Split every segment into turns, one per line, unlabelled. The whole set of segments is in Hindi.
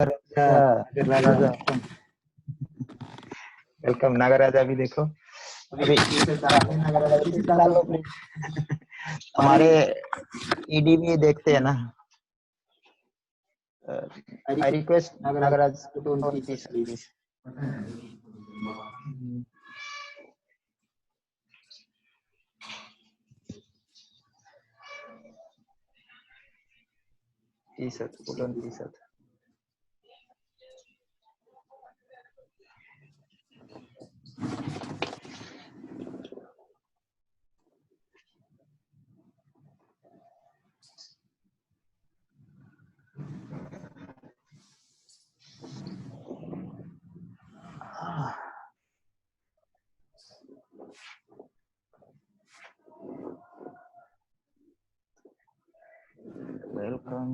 नागराजा वेलकम। नागराजा भी देखो अभी डालो प्लीज। हमारे ईडी भी देखते हैं ना। I request Nagraj please. T-shirt welcome.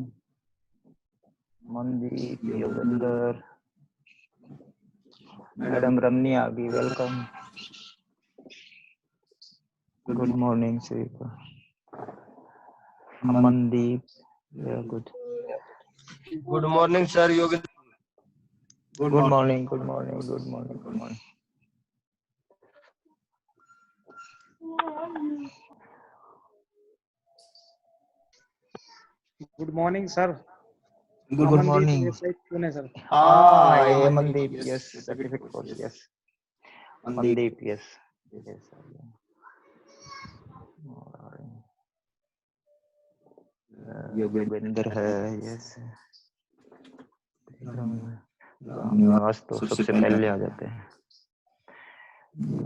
Mandeep, Yogendra, madam Ramaniya भी welcome. Good morning Shrika. Mandeep, good
morning sir Yogendra.
Good morning.
Good morning sir.
Good morning.
कौन है सर?
ये Mandeep, yes certificate course, yes Mandeep, yes Yogendra है, यस निवास तो सबसे पहले आ जाते हैं।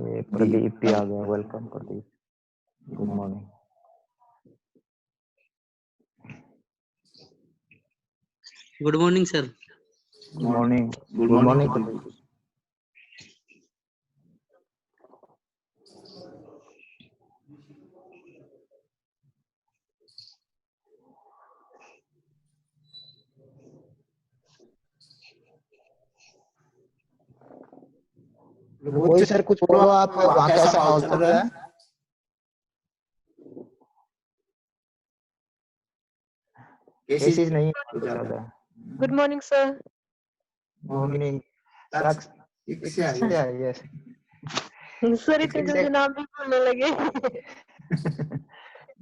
ये प्रदीप भी आ गया, welcome Pradeep. Good morning.
Good morning sir.
Good morning Pradeep. कोई सर कुछ बोलो आप, वहाँ कैसा माहौल चल रहा है? केसेस नहीं ज्यादा।
Good morning sir.
Morning yes
sir इतने जल्दी नाम भी बोलने लगे।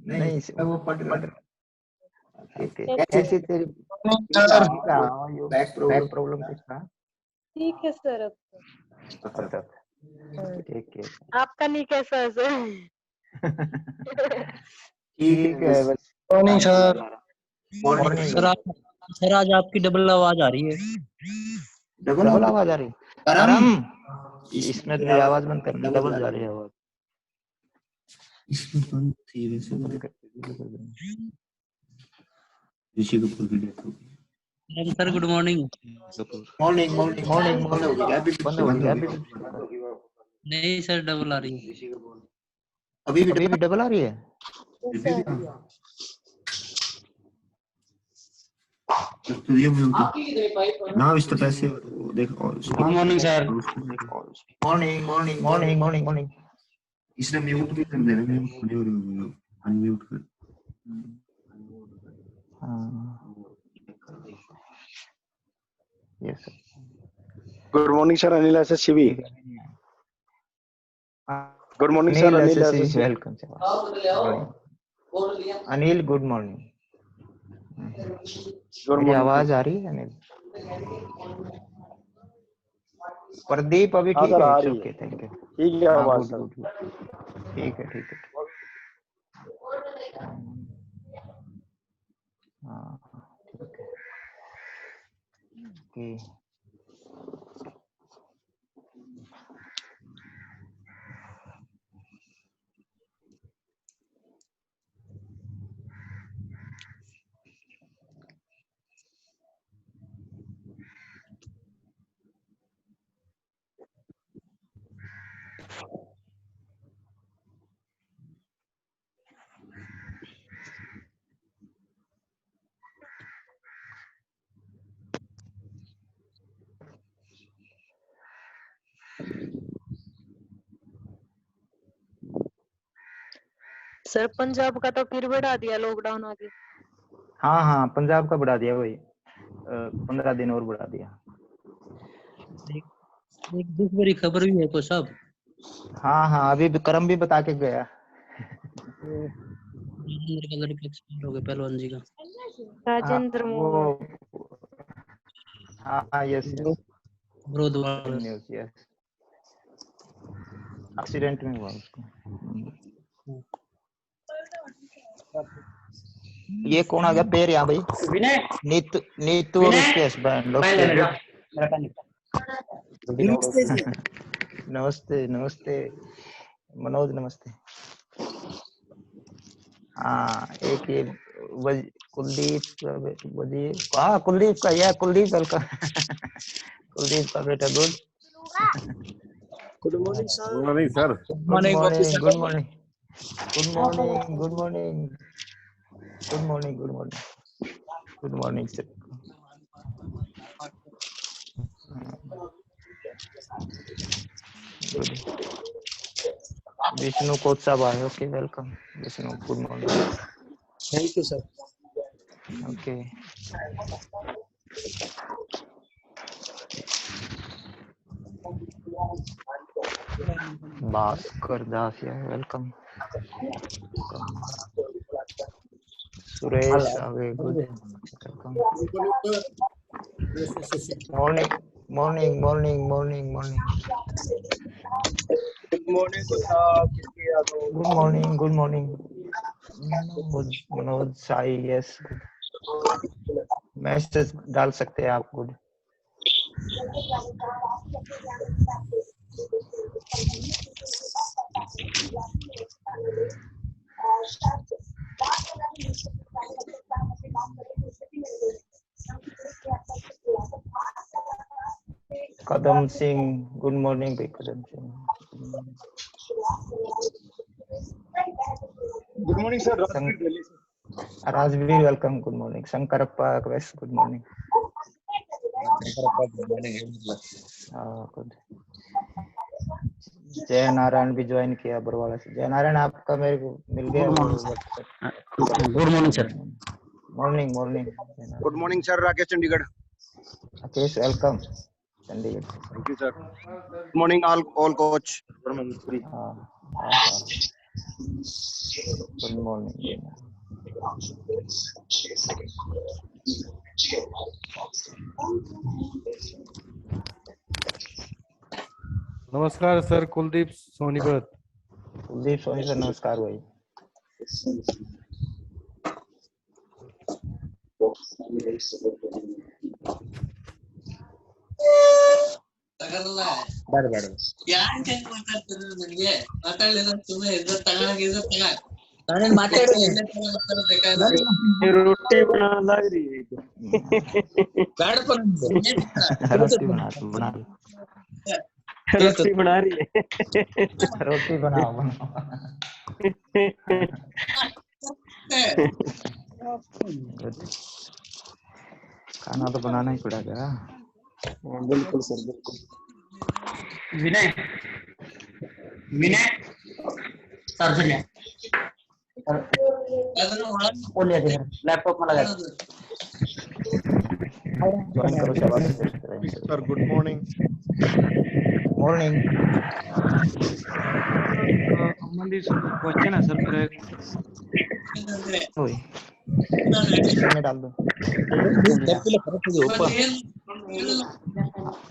नहीं वो पढ़ कैसे तेरी बैक प्रॉब्लम कुछ था?
ठीक है सर। अब
अच्छा ठीक है।
आपका नहीं कैसा है सर?
ठीक है बस।
Morning sir.
मॉर्निंग
सर आज आपकी डबल आवाज आ रही है।
डबल आवाज आ रही? परम इसमें तेरी आवाज बंद कर, डबल जा रही है आवाज।
इसमें बंद थी वैसे ऋषि कपूर की डेथ हो गई।
Sir good morning.
मॉर्निंग बंद हो गया अभी।
नहीं सर डबल आ रही है।
अभी भी डबल आ रही है?
स्टूडियो में ना इस तो पैसे देखो।
Good morning sir.
मॉर्निंग।
इसने म्यूट भी कर देना, अनम्यूट कर।
Yes
good morning sir Anil SSCB. Good morning sir Anil SSC.
Welcome Anil, good morning. मेरी आवाज आ रही है अनिल? प्रदीप अभी ठीक है? Okay thank you.
ठीक है आवाज सर।
ठीक है हाँ ठीक है ओके।
सर पंजाब का तो फिर बढ़ा दिया लॉकडाउन आगे।
हाँ पंजाब का बढ़ा दिया भाई। 15 दिन और बढ़ा दिया।
एक दुख भरी खबर भी है को सब।
हाँ अभी करम भी बता के गया।
राजेंद्र का लड़का एक्सपायर हो गया पहलवान जी का।
राजेंद्र मोहन।
हाँ yes
Brodwal.
News yes. Accident में हुआ उसको। ये कौन आ गया पैर यहाँ भाई?
विनय।
नीतू और उसके हस्बैंड। नमस्ते मनोज नमस्ते। हाँ एक ये कुलदीप वजीर। हाँ कुलदीप का यह कुलदीप वेलकम। कुलदीप का बेटा
good morning sir.
Good morning sir. Vishnu कोचा भाई okay welcome Vishnu good morning.
Thank you sir.
Okay Bhaskar Das welcome. Suresh आगे good morning. Good morning Manoj Sai yes. Message डाल सकते हैं आप good. Kadam Singh good morning भाई Kadam Singh.
Good morning sir.
Rajveer welcome good morning. Shankarappa west good morning. Good. Jai Narayan भी ज्वाइन किया बरवाला से। जय नारायण आपका मेरे को मिल गया।
Good morning sir.
Morning
good morning sir. Rakesh Chandigarh.
Rakesh welcome Chandigarh.
Thank you sir. Good morning all coach.
Good morning.
नमस्कार सर कुलदीप सोनीपत।
सर नमस्कार भाई।
रोटी बनाना लग रही है। रोटी बना रही है।
रोटी बनाओ खाना तो बनाना ही पड़ेगा।
बिल्कुल सर बिल्कुल।
विनय सर से लैपटॉप में लगा
ज्वाइन करो शाबाश
sir good morning.
Amandeep sir question है सर मेरा एक।
में डाल दो।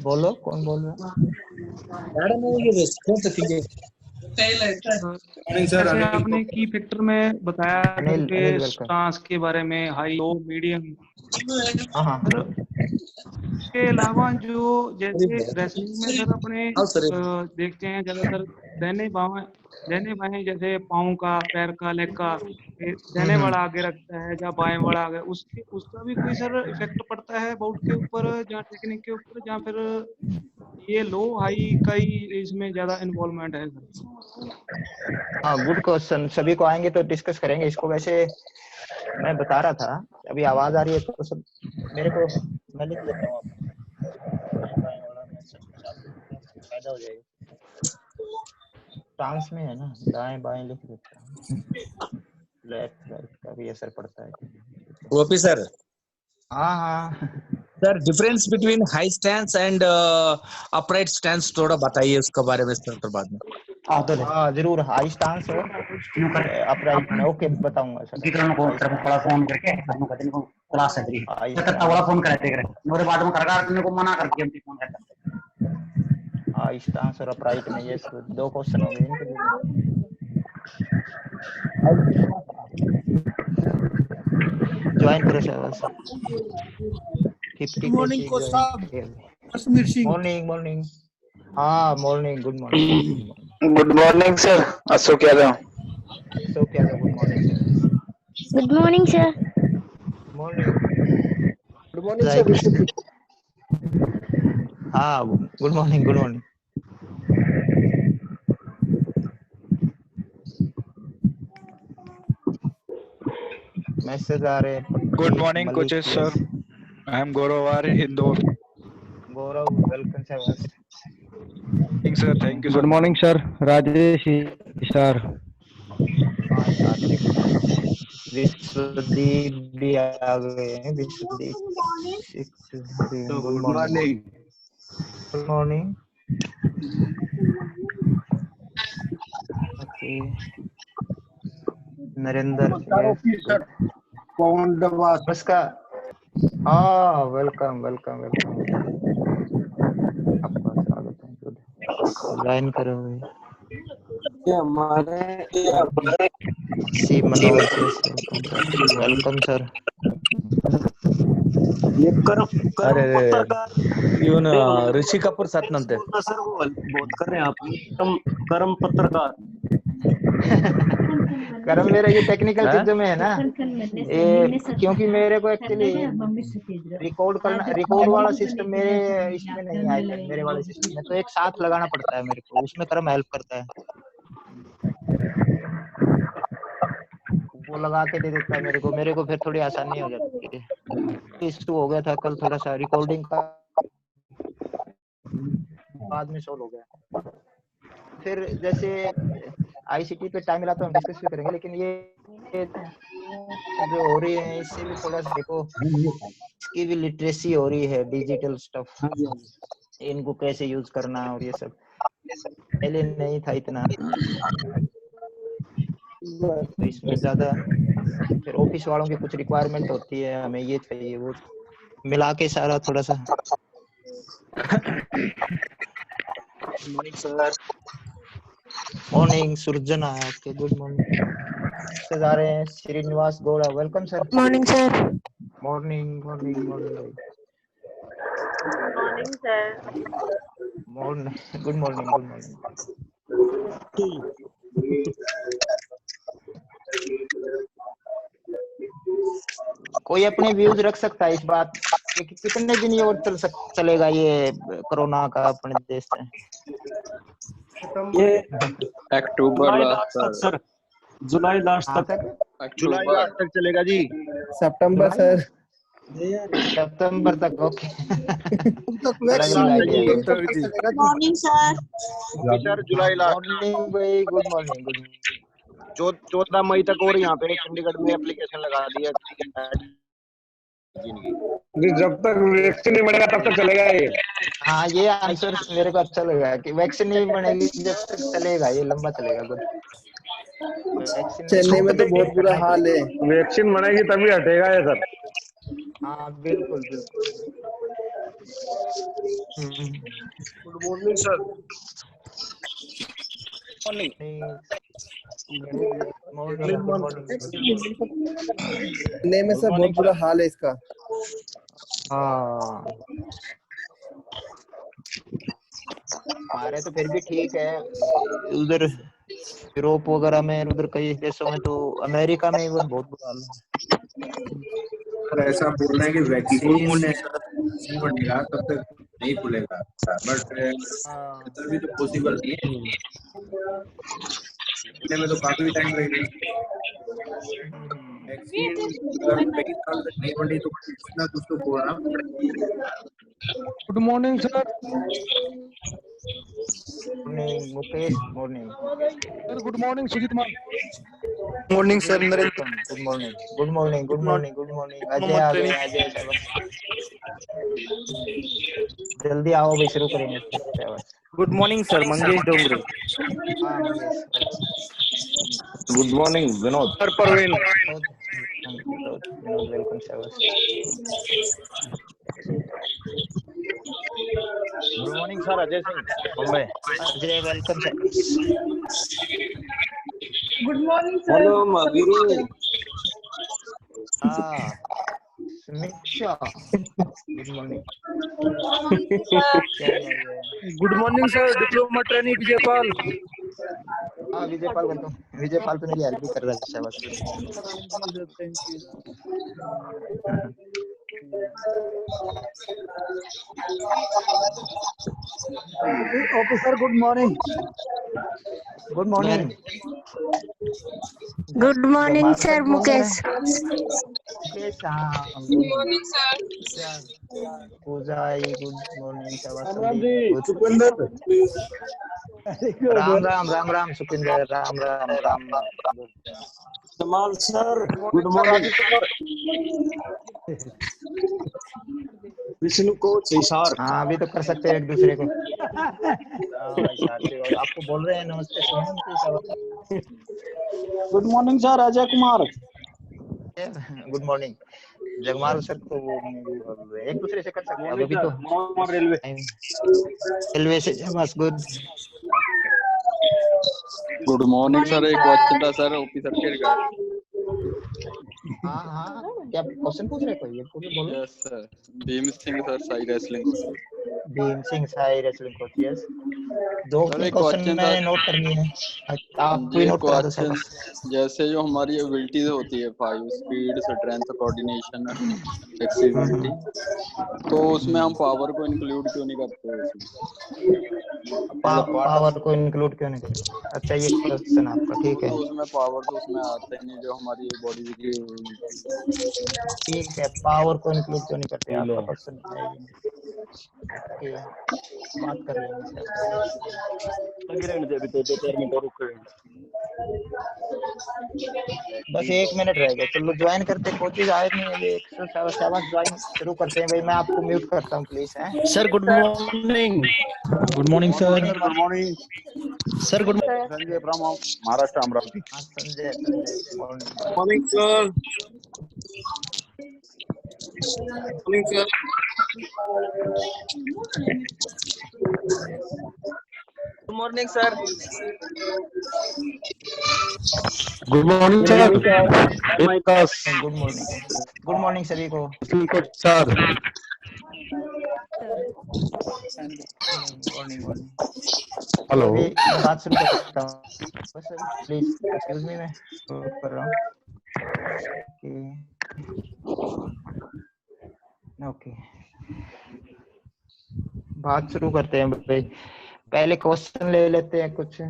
बोलो कौन बोल रहा
जैसे आपने की फैक्टर में बताया
अनिल
ट्रांस के बारे में, हाई लो मीडियम।
हाँ
इसके अलावा जो जैसे रेसलिंग में सर अपने देखते हैं ज्यादातर दाहिने बाएं जैसे पाँव का, पैर का, लेग का दाहिने वाला आगे रखता है या बाएं वाला आगे, उसका भी कोई सर इफेक्ट पड़ता है बाउट के ऊपर या टेक्निक के ऊपर, या फिर ये लो हाई का ही इसमें ज्यादा इन्वॉल्वमेंट है सर?
हाँ गुड क्वेश्चन। सभी को आएंगे तो डिस्कस करेंगे इसको। वैसे मैं बता रहा था अभी आवाज आ रही है तो सब मेरे को मैं लिख लेता हूँ फायदा हो जाएगा। ट्रांस में है ना दाएं बाएं लिख देता हूँ। लेफ्ट राइट का भी असर पड़ता है।
गोपी सर।
हाँ
sir difference between high stance and upright stance थोड़ा बताइए उसके बारे में सर बाद में।
हाँ जरूर, हाई स्टांस और अपराइट में ओके बताऊंगा सर।
किरण को तरफ थोड़ा फोन करके हम कहते हैं को क्लास है तेरी तो वाला फोन करते करे मेरे बाद में करने को मना करके हम फोन करते।
हाई स्टांस और अपराइट में ये दो क्वेश्चन हो गए इनके लिए। ज्वाइन करो सर। 50
मॉर्निंग को साहब कश्मीर सिंह।
Morning morning. हाँ morning, good morning.
Good morning sir, Ashok Yadav.
Ashok Yadav, good morning sir.
Good morning sir.
Morning.
Good morning sir.
हाँ good morning, good morning. Message आ रहे हैं।
Good morning coaches sir, I am Gaurav R Indore.
Gaurav welcome sir.
Thank you sir.
Good morning sir, Rajesh sir.
Vishwadeep भी आ गए हैं। Vishwadeep good morning. Good morning. Okay Narendra नमस्कार। हाँ वेलकम वेलकम वेलकम, आपका स्वागत है। ज्वाइन करोगे
हमारे
सी मनोज, वेलकम सर।
ये कर्म पत्रकार
ಇವನು ऋषि कपूर सत्नंते
सर वो बहुत कर रहे हैं आप। कर्म पत्रकार
कर्म मेरा ये टेक्निकल चीजों में है ना ये, क्योंकि मेरे को एक्चुअली रिकॉर्ड वाला सिस्टम मेरे इसमें नहीं आया, मेरे वाले सिस्टम में तो एक साथ लगाना पड़ता है मेरे को, उसमें कर्म हेल्प करता है। वो लगा के दे देता है मेरे को फिर थोड़ी आसानी हो जाती है। इशू हो गया था कल थोड़ा सा रिकॉर्डिंग का, बाद में सॉल्व हो गया। फिर जैसे आईसीटी पे टाइम मिला तो हम डिस्कस भी करेंगे, लेकिन ये जो हो रही है इससे भी थोड़ा सा देखो, इसकी भी लिटरेसी हो रही है, डिजिटल स्टफ, इनको कैसे यूज करना और ये सब पहले नहीं था इतना, तो इसमें ज्यादा फिर ऑफिस वालों की कुछ रिक्वायरमेंट होती है, हमें ये चाहिए वो मिला के सारा थोड़ा सा। मॉर्निंग सुरजन आया, ओके गुड मॉर्निंग। जा रहे हैं Srinivas Gowda, welcome sir.
Morning sir.
Morning morning morning
morning sir.
Morning good morning good morning. कोई अपने व्यूज रख सकता है इस बात कि कितने दिन ये और चलेगा ये कोरोना का अपने देश में?
ये
अक्टूबर
सर, जुलाई लास्ट तक, जुलाई लास्ट तक चलेगा जी।
सितंबर सर,
सितंबर तक, ओके।
Morning sir.
सर जुलाई लास्ट।
मॉर्निंग भाई, गुड मॉर्निंग गुड मॉर्निंग।
14 मई तक और यहाँ पे चंडीगढ़ में एप्लीकेशन लगा दिया।
जब तक वैक्सीन नहीं बनेगा तब तक चलेगा ये।
हाँ ये आंसर मेरे को अच्छा लगा कि वैक्सीन नहीं बनेगी जब तक चलेगा, ये लंबा चलेगा। गुड।
चेन्नई में तो बहुत बुरा हाल है।
वैक्सीन बनेगी तभी हटेगा ये सर।
हाँ बिल्कुल बिल्कुल।
Good morning sir.
चेन्नई में सर बहुत बुरा हाल है इसका।
हाँ हमारे तो फिर भी ठीक है, उधर यूरोप वगैरह में, उधर कई देशों में, तो अमेरिका में इवन बहुत बुरा हाल है।
ऐसा बोल रहे हैं कि वैक्सीन नहीं बनेगा तब तक नहीं खुलेगा, बट ऐसा भी तो पॉसिबल नहीं है, में तो काफी टाइम लगेगा। वैक्सीन अगर कई साल तक नहीं बनी तो कुछ ना कुछ तो होना पड़ेगा।
Good morning sir.
Morning Mukesh, morning
sir good morning Sujeet Maan.
Morning sir Narendra.
Welcome, good morning, good morning, good morning, good morning. Ajay आ गए, अजय शाबाश, जल्दी आओ भाई, शुरू करेंगे। शाबाश।
Good morning sir, Mangesh Dongre.
हाँ Mangesh,
good morning Vinod.
Sir Parveen.
Vinod welcome, शाबाश।
Good morning sir, Ajay Singh Bombay.
Ajay welcome, शाबाश।
Good morning sir.
Hello Veeru.
हाँ Sameeksha, good morning.
Good morning sir, diploma trainee Vijaypal.
हाँ विजयपाल वेलकम। विजयपाल तो मेरी हेल्प भी कर रहा है, शाबाश।
Okay sir good morning.
Good morning.
Good morning sir Mukesh.
Mukesh, हाँ गुड मॉर्निंग सर। पूजा आई, गुड मॉर्निंग, शाबाश।
सुखविंदर।
राम राम, राम राम सुखिंदर, राम राम, राम राम।
कमाल sir, good morning. Vishnu coach इशार।
हाँ अभी तो कर सकते हैं एक दूसरे को। आपको बोल रहे हैं नमस्ते, सुने उनकी। शाबाश।
Good morning sir, Ajay Kumar.
Good morning. Jagmal sir को वो बोल रहे हैं, एक दूसरे से कर सकते हैं अब। अभी तो
रेलवे।
रेलवे से शाबाश, गुड।
गुड मॉर्निंग सर, एक क्वेश्चन था सर ओपी सर के रिगार्डिंग।
हाँ हाँ, क्या क्वेश्चन पूछ रहे हैं? कोई ये पूरे बोलो।
Yes sir, Bhim Singh sir Sai wrestling coach.
Bhim Singh Sai wrestling coach, yes. दो
सर
तीन
एक
क्वेश्चन
क्वेश्चन था
मैंने नोट करनी है, आप भी
ये
नोट करा दो,
क्वेश्चन,
शाबाश।
जैसे जो हमारी एबिलिटीज होती है 5 स्पीड, स्ट्रेंथ, कोऑर्डिनेशन, फ्लेक्सिबिलिटी, तो उसमें हम पावर को इंक्लूड क्यों नहीं करते उसमें?
पावर को इंक्लूड क्यों नहीं करते? अच्छा ये क्वेश्चन आपका, ठीक है।
तो उसमें पावर तो उसमें आते नहीं जो हमारी बॉडी की।
ठीक है, पावर को इंक्लूड क्यों नहीं करते, आपका क्वेश्चन है ये। ओके, बात कर लेंगे सर।
लगे रहने दे, अभी तो 2-4 मिनट और रुके।
बस 1 मिनट रह गया, चलो ज्वाइन करते। कोचेज आए नहीं अभी। 100 शाबाश, ज्वाइन शुरू करते हैं भाई। मैं आपको म्यूट करता हूँ प्लीज। है
sir good morning.
Good morning sir.
Good morning
sir good
Sanjay from Maharashtra Amravati.
Sanjay, Sanjay morning.
Morning sir. Morning sir.
Good morning sir.
Good morning sir.
Good morning, good morning सभी को।
Sir
morning, morning.
हेलो।
अभी मैं बात शुरू कर सकता हूँ बस। प्लीज एक्सक्यूज मी, मैं शुरू कर रहा हूँ। ओके, बात शुरू करते हैं भाई। पहले क्वेश्चन ले लेते हैं कुछ।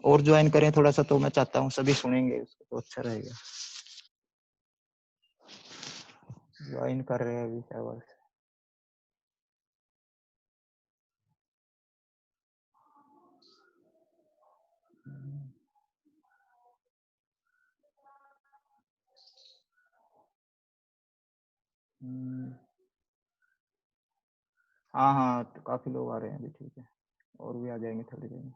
और ज्वाइन करें थोड़ा सा, तो मैं चाहता हूँ सभी सुनेंगे उसको तो अच्छा रहेगा। ज्वाइन कर रहे हैं अभी, शाबाश। हाँ हाँ, तो काफी लोग आ रहे हैं अभी, ठीक है। और भी आ जाएंगे थोड़ी देर में।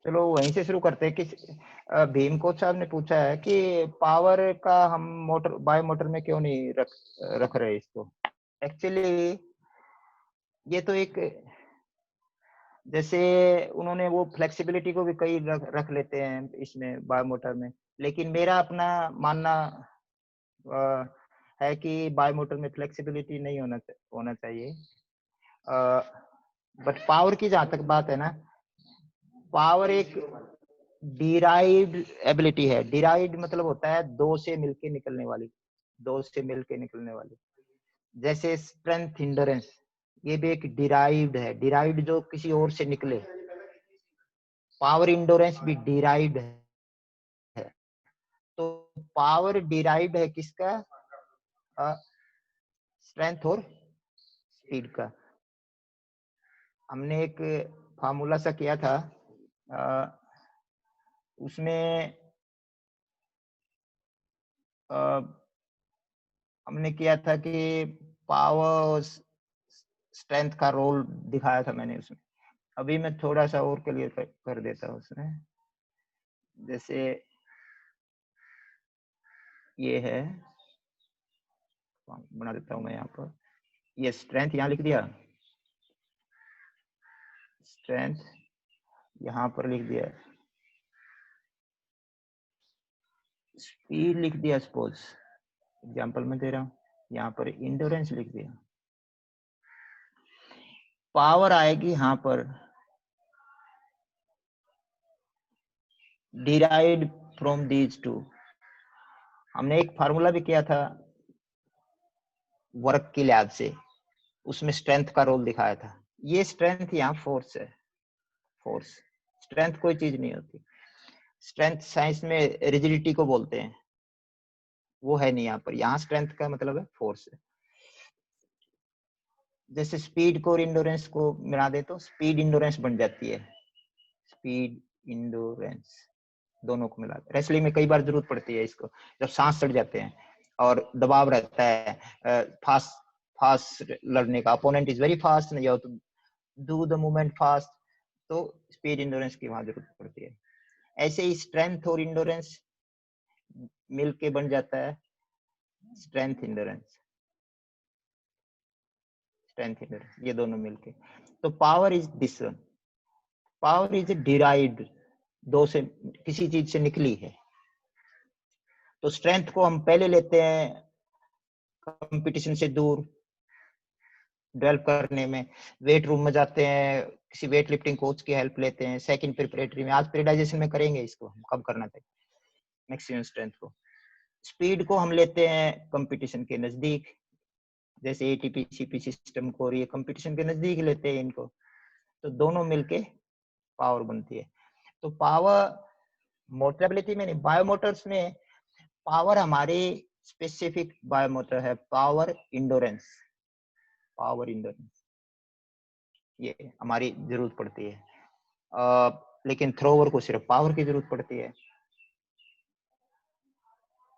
चलो वहीं से शुरू करते हैं कि भीम कोच साहब ने पूछा है कि पावर का हम मोटर, बायो मोटर में क्यों नहीं रख रहे इसको। एक्चुअली ये तो एक, जैसे उन्होंने वो फ्लेक्सिबिलिटी को भी कई रख लेते हैं इसमें बायो मोटर में, लेकिन मेरा अपना मानना है कि बायो मोटर में फ्लेक्सिबिलिटी नहीं होना चाहिए। बट पावर की जहां तक बात है ना, पावर एक डिराइव्ड एबिलिटी है। डिराइव्ड मतलब होता है दो से मिलके निकलने वाली, जैसे स्ट्रेंथ, इंडोरेंस, ये भी एक डिराइव्ड है। डिराइव्ड जो किसी और से निकले। पावर इंडोरेंस भी डिराइव्ड है। तो पावर डिराइव्ड है किसका? स्ट्रेंथ और स्पीड का। हमने एक फार्मूला सा किया था, उसमें हमने किया था कि पावर स्ट्रेंथ का रोल दिखाया था मैंने उसमें। अभी मैं थोड़ा सा और क्लियर कर देता हूँ उसमें। जैसे ये है, बना देता हूँ मैं यहाँ पर। ये स्ट्रेंथ यहाँ लिख दिया, स्ट्रेंथ यहाँ पर लिख दिया, स्पीड लिख दिया, सपोज एग्जांपल में दे रहा हूँ, यहाँ पर इंड्योरेंस लिख दिया। पावर आएगी यहाँ पर डिराइव्ड फ्रॉम दीज टू। हमने एक फार्मूला भी किया था वर्क की लिहाज से, उसमें स्ट्रेंथ का रोल दिखाया था। ये स्ट्रेंथ यहाँ फोर्स है, फोर्स। स्ट्रेंथ कोई चीज नहीं होती। स्ट्रेंथ साइंस में रिजिडिटी को बोलते हैं, वो है नहीं यहाँ पर। यहाँ स्ट्रेंथ का मतलब है फोर्स है। जैसे स्पीड को और इंडोरेंस को मिला दे तो स्पीड इंडोरेंस बन जाती है। स्पीड इंडोरेंस दोनों को मिला। रेसलिंग में कई बार जरूरत पड़ती है इसको, जब सांस चढ़ जाते हैं और दबाव रहता है फास्ट लड़ने का, opponent is very fast, you have to do the movement fast, तो स्पीड इंडोरेंस की वहां जरूरत पड़ती है। ऐसे ही स्ट्रेंथ और इंडोरेंस मिलके बन जाता है स्ट्रेंथ इंडोरेंस। स्ट्रेंथ इंडोरेंस ये दोनों मिलके। तो power is this one, power is derived, दो से किसी चीज से निकली है। तो स्ट्रेंथ को हम पहले लेते हैं कंपटीशन से दूर डेवलप करने में, वेट रूम में जाते हैं, किसी वेट लिफ्टिंग कोच की हेल्प लेते हैं। सेकंड प्रिपरेटरी में, आज पीरियडाइजेशन में करेंगे इसको, हम कब करना चाहिए मैक्सिमम स्ट्रेंथ को। स्पीड को हम लेते हैं कंपटीशन के नजदीक, जैसे एटीपी सीपी सिस्टम को, और ये कंपटीशन के नजदीक लेते हैं इनको, तो दोनों मिलके पावर बनती है। तो पावर मोटरेबिलिटी में नहीं, बायोमोटर्स में पावर हमारी स्पेसिफिक बायोमोटर है, पावर इंडोरेंस। पावर इंडोरेंस ये हमारी जरूरत पड़ती है, लेकिन थ्रोवर को सिर्फ पावर की जरूरत पड़ती है।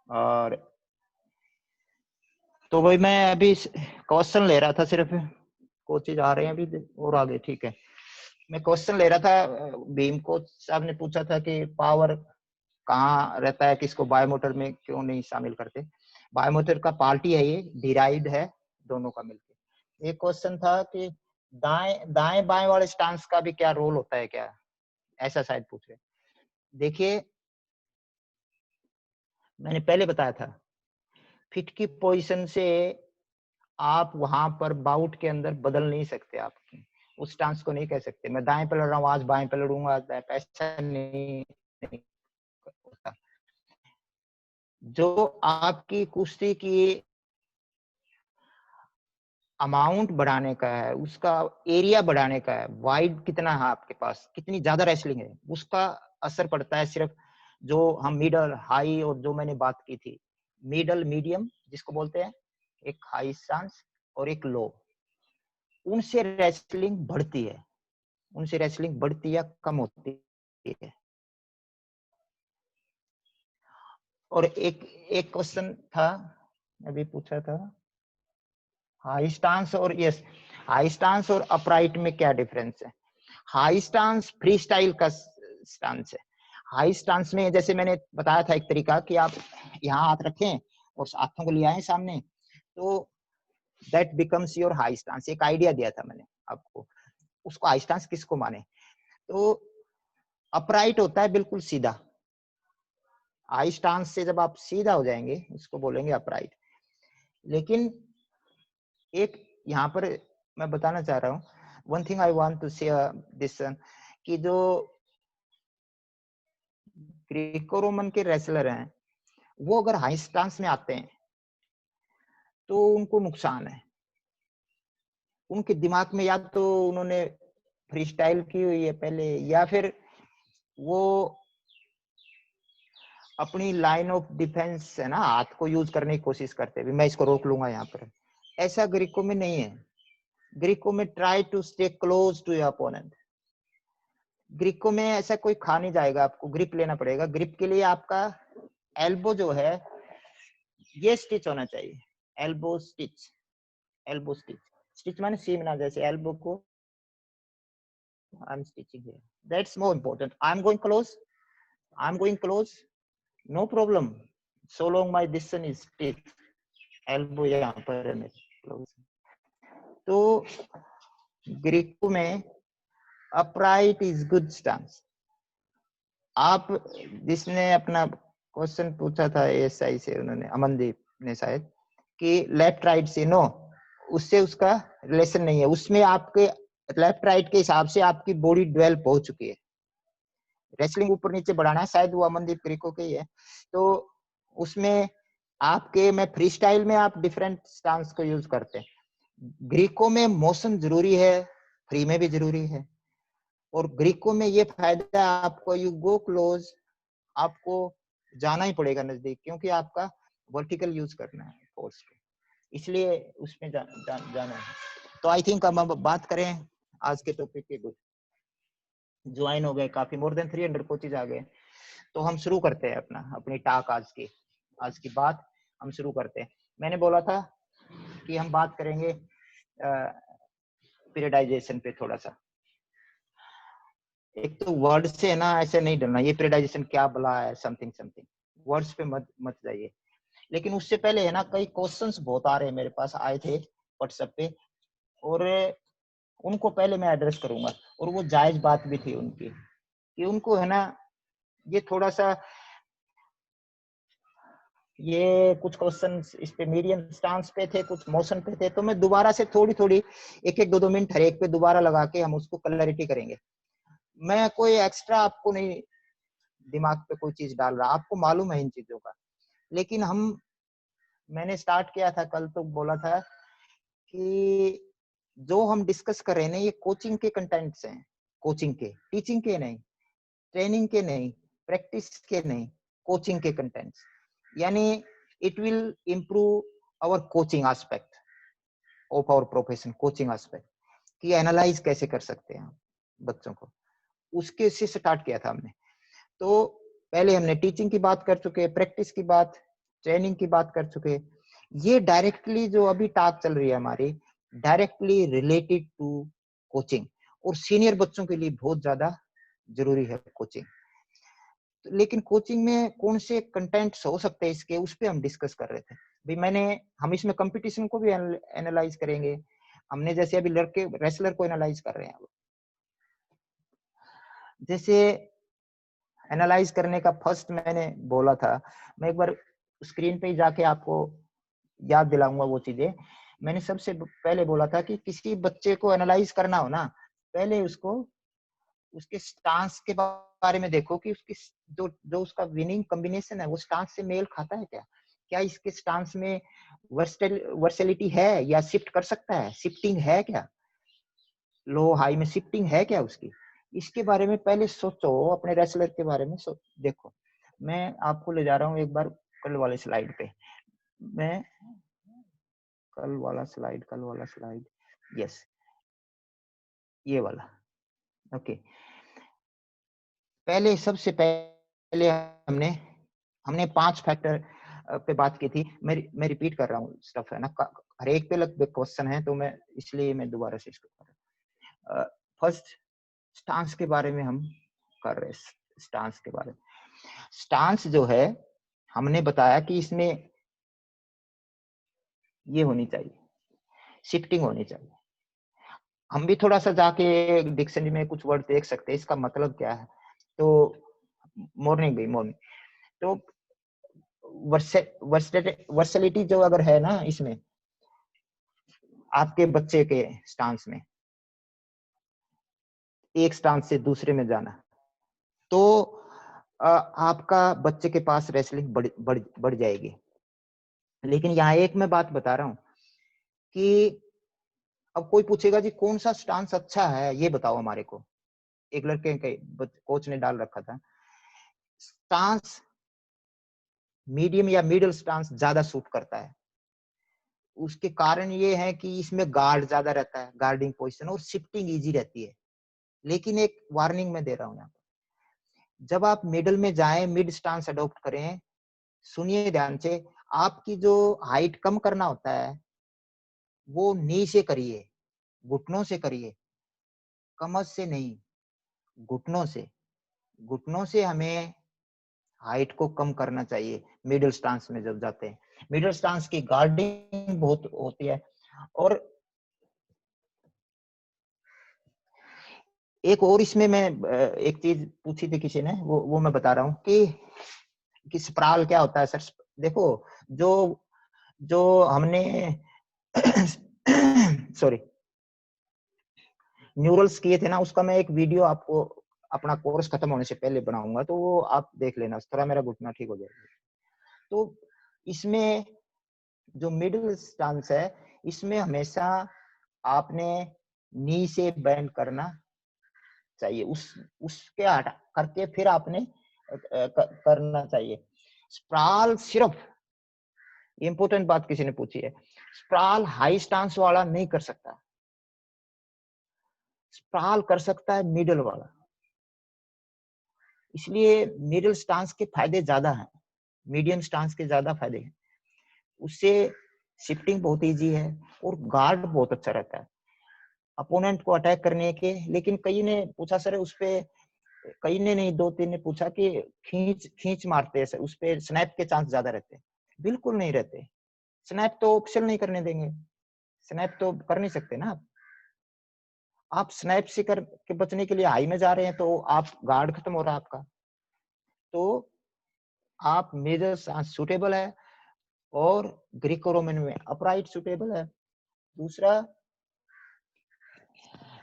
और तो भाई मैं अभी क्वेश्चन ले रहा था, सिर्फ कोचेज आ रहे हैं अभी और आगे, ठीक है। मैं क्वेश्चन ले रहा था, भीम कोच साहब ने पूछा था कि पावर कहाँ रहता है, किसको बायोमोटर में क्यों नहीं शामिल करते। बायोमोटर का पार्ट ही है ये, डिराइव्ड है दोनों का मिलकर। एक क्वेश्चन था कि दाएं बाएं वाले स्टांस का भी क्या रोल होता है क्या, ऐसा शायद पूछ रहे। देखिए मैंने पहले बताया था, फिट की पोजीशन से आप वहां पर बाउट के अंदर बदल नहीं सकते, आप उस स्टांस को नहीं कह सकते मैं दाएं पे लड़ रहा हूँ आज बाएं पे लड़ूंगा, ऐसा नहीं होता। जो आपकी कुश्ती की अमाउंट बढ़ाने का है, उसका एरिया बढ़ाने का है, वाइड कितना है आपके पास, कितनी ज्यादा रेसलिंग है, उसका असर पड़ता है सिर्फ जो हम मिडल हाई, और जो मैंने बात की थी मिडल मीडियम जिसको बोलते हैं, एक हाई स्टांस और एक लो, उनसे रेसलिंग बढ़ती है, उनसे रेसलिंग बढ़ती या कम होती है। और एक क्वेश्चन था अभी पूछा था, हाई स्टांस और यस, हाई स्टांस और अपराइट में क्या डिफरेंस है। हाई स्टांस फ्री स्टाइल का स्टांस है। हाई स्टांस में जैसे मैंने बताया था एक तरीका कि आप यहाँ हाथ रखें और हाथों को ले आए सामने, तो that becomes your high stance. एक आइडिया दिया था मैंने आपको, उसको हाई स्टांस किसको माने, तो अपराइट होता है बिल्कुल सीधा। हाई स्टांस से जब आप सीधा हो जाएंगे उसको बोलेंगे अपराइट। लेकिन एक यहाँ पर मैं बताना चाह रहा हूँ, one thing I want to say this, कि जो ग्रीको रोमन के रेसलर हैं वो अगर हाई स्टांस में आते हैं तो उनको नुकसान है। उनके दिमाग में या तो उन्होंने फ्री स्टाइल की हुई है पहले, या फिर वो अपनी लाइन ऑफ डिफेंस है ना, हाथ को यूज करने की कोशिश करते हैं, मैं इसको रोक लूंगा यहाँ पर। ऐसा ग्रीको में नहीं है। ग्रीको में try to stay close to your opponent. Greco में ऐसा कोई खा नहीं जाएगा, आपको ग्रिप लेना पड़ेगा। ग्रिप के लिए आपका एल्बो जो है ये स्टिच होना चाहिए, elbow stitch. Elbow stitch, stitch माने सीमना, जैसे एल्बो को I am stitching here, that's more important. I am going close, I am going close, no problem, so long my distance is stitch. Elbow यहाँ पर है क्लोज। तो ग्रीको में अपराइट इज गुड स्टांस। आप जिसने अपना क्वेश्चन पूछा था एएसआई से, उन्होंने अमनदीप ने शायद, कि लेफ्ट राइट से, नो, उससे उसका रिलेशन नहीं है। उसमें आपके लेफ्ट राइट के हिसाब से आपकी बॉडी डेवलप हो चुकी है। रेसलिंग ऊपर नीचे बढ़ाना है, शायद वो अमनदीप ग्रीको के ही है। तो उसमें आपके में फ्री स्टाइल में आप डिफरेंट स्टांस को यूज करते हैं। ग्रीको में मोशन जरूरी है, फ्री में भी जरूरी है। और ग्रीको में ये फायदा है आपको, यू गो क्लोज, आपको जाना ही पड़ेगा नजदीक, क्योंकि आपका वर्टिकल यूज करना है फोर्स को, इसलिए उसमें जाना है। तो आई थिंक हम अब बात करें आज के टॉपिक के। कुछ ज्वाइन हो गए, काफी मोर देन 300 कोचेज आ गए। तो हम शुरू करते हैं अपनी टॉक आज की बात हम शुरू करते हैं। मैंने बोला था कि हम बात करेंगे पीरियडाइजेशन पे थोड़ा सा। एक तो वर्ड से है ना, ऐसे नहीं डरना, ये पीरियडाइजेशन क्या बला है, समथिंग समथिंग, वर्ड्स पे मत जाइए। लेकिन उससे पहले है ना, कई क्वेश्चंस बहुत आ रहे हैं मेरे पास, आए थे व्हाट्सएप पे, और उनको पहले मैं एड्रेस करूंगा। और वो जायज बात भी थी उनकी, कि उनको है ना, ये थोड़ा सा, ये कुछ क्वेश्चन इस पे मीडियम स्टांस पे थे, कुछ मोशन पे थे। तो मैं दोबारा से थोड़ी एक 2 मिनट हर एक पे दोबारा लगा के हम उसको क्लैरिटी करेंगे। मैं कोई एक्स्ट्रा आपको नहीं दिमाग पे कोई चीज डाल रहा, आपको मालूम है इन चीजों का। लेकिन मैंने स्टार्ट किया था कल, तो बोला था कि जो हम डिस्कस कर रहे हैं ना, ये कोचिंग के कंटेंट्स हैं, कोचिंग के, टीचिंग के नहीं, ट्रेनिंग के नहीं, प्रैक्टिस के नहीं, कोचिंग के कंटेंट्स। यानी it will improve our coaching aspect of our profession, coaching aspect, कि एनालाइज कैसे कर सकते हैं बच्चों को, उसके से स्टार्ट किया था हमने। तो पहले हमने टीचिंग की बात कर चुके, प्रैक्टिस की बात, ट्रेनिंग की बात कर चुके। ये डायरेक्टली जो अभी टॉक चल रही है हमारी, डायरेक्टली रिलेटेड टू कोचिंग, और सीनियर बच्चों के लिए बहुत ज्यादा जरूरी है कोचिंग। लेकिन कोचिंग में कौन से कंटेंट्स हो सकते हैं इसके, उस पे हम डिस्कस कर रहे थे भाई। हम इसमें कंपटीशन को भी एनालाइज करेंगे। हमने जैसे अभी लड़के रेसलर को एनालाइज कर रहे हैं, जैसे एनालाइज करने का फर्स्ट मैंने बोला था, मैं एक बार स्क्रीन पे ही जाके आपको याद दिलाऊंगा वो चीजें। मैंने सबसे पहले बोला था कि किसी बच्चे को एनालाइज करना हो ना, पहले उसके स्टांस के बारे में देखो, कि उसकी जो उसका विनिंग कॉम्बिनेशन है वो स्टांस से मेल खाता है क्या इसके स्टांस में वर्सेलिटी है, या शिफ्ट कर सकता है, शिफ्टिंग है क्या, लो हाई में शिफ्टिंग है क्या उसकी। इसके बारे में पहले सोचो, अपने रेसलर के बारे में देखो। मैं आपको ले जा रहा हूँ एक बार कल वाले स्लाइड पे। मैं कल वाला स्लाइड, यस, ये वाला, ओके। पहले सबसे पहले हमने 5 फैक्टर पे बात की थी। मैं रिपीट कर रहा हूँ स्टफ, है ना, हर एक पे लगभग क्वेश्चन है, तो मैं इसलिए मैं दोबारा से इसको कर रहा हूँ। फर्स्ट स्टांस के बारे में हम कर रहे हैं। स्टांस के बारे में, स्टांस जो है हमने बताया कि इसमें ये होनी चाहिए, शिफ्टिंग होनी चाहिए। हम भी थोड़ा सा जाके डिक्शनरी में कुछ वर्ड देख सकते हैं, इसका मतलब क्या है। तो मॉर्निंग तो वर्सेलिटी जो अगर है ना, इसमें आपके बच्चे के स्टांस में, एक स्टांस से दूसरे में जाना, तो आपका बच्चे के पास रेसलिंग बढ़ जाएगी। लेकिन यहाँ एक मैं बात बता रहा हूँ कि अब कोई पूछेगा जी कौन सा स्टांस अच्छा है, ये बताओ हमारे को। एक लड़के के कोच ने डाल रखा था, स्टांस मीडियम या मिडिल स्टांस ज्यादा सूट करता है। उसके कारण ये है कि इसमें गार्ड ज्यादा रहता है, गार्डिंग पोजीशन, और शिफ्टिंग इजी रहती है। लेकिन एक वार्निंग मैं दे रहा हूं यहाँ पर, जब आप मिडल में जाएं, मिड स्टांस अडॉप्ट करें, सुनिए ध्यान से, आपकी जो हाइट कम करना होता है वो नी से करिए, घुटनों से करिए, कमर से नहीं, घुटनों से। घुटनों से हमें हाइट को कम करना चाहिए मिडिल स्टांस में जब जाते हैं। मिडिल स्टांस की गार्डिंग बहुत होती है। और एक और इसमें मैं एक चीज पूछी थी किसी ने, वो मैं बता रहा हूँ कि स्प्राल क्या होता है सर। देखो, जो हमने सॉरी न्यूरल्स किए थे ना, उसका मैं एक वीडियो आपको अपना कोर्स खत्म होने से पहले बनाऊंगा, तो वो आप देख लेना, थोड़ा मेरा घुटना ठीक हो जाएगा। तो इसमें जो मिडिल स्टांस है, इसमें हमेशा आपने नी से बैंड करना चाहिए, उसके हटा करके फिर आपने करना चाहिए। स्प्राल सिर्फ, इंपॉर्टेंट बात किसी ने पूछी है, स्प्राल हाई स्टांस वाला नहीं कर सकता, स्प्राल कर सकता है मिडिल वाला। इसलिए मिडिल स्टांस के फायदे ज्यादा हैं, मीडियम स्टांस के ज्यादा फायदे हैं। उससे शिफ्टिंग बहुत इजी है और गार्ड बहुत अच्छा रहता है अपोनेंट को अटैक करने के। लेकिन कई ने पूछा सर उस पे, कई ने नहीं, 2-3 ने पूछा कि खींच मारते हैं सर, उस पे स्नैप के चांस ज्यादा रहते हैं। बिल्कुल नहीं रहते, स्नैप तो ऑप्शन नहीं करने देंगे, स्नैप तो कर नहीं सकते ना आप स्नैप से कर के बचने के लिए हाई में जा रहे हैं, तो आप गार्ड खत्म हो रहा है आपका। तो आप मेजर सांस सुटेबल है, और ग्रीको रोमन में अपराइट सुटेबल है। दूसरा,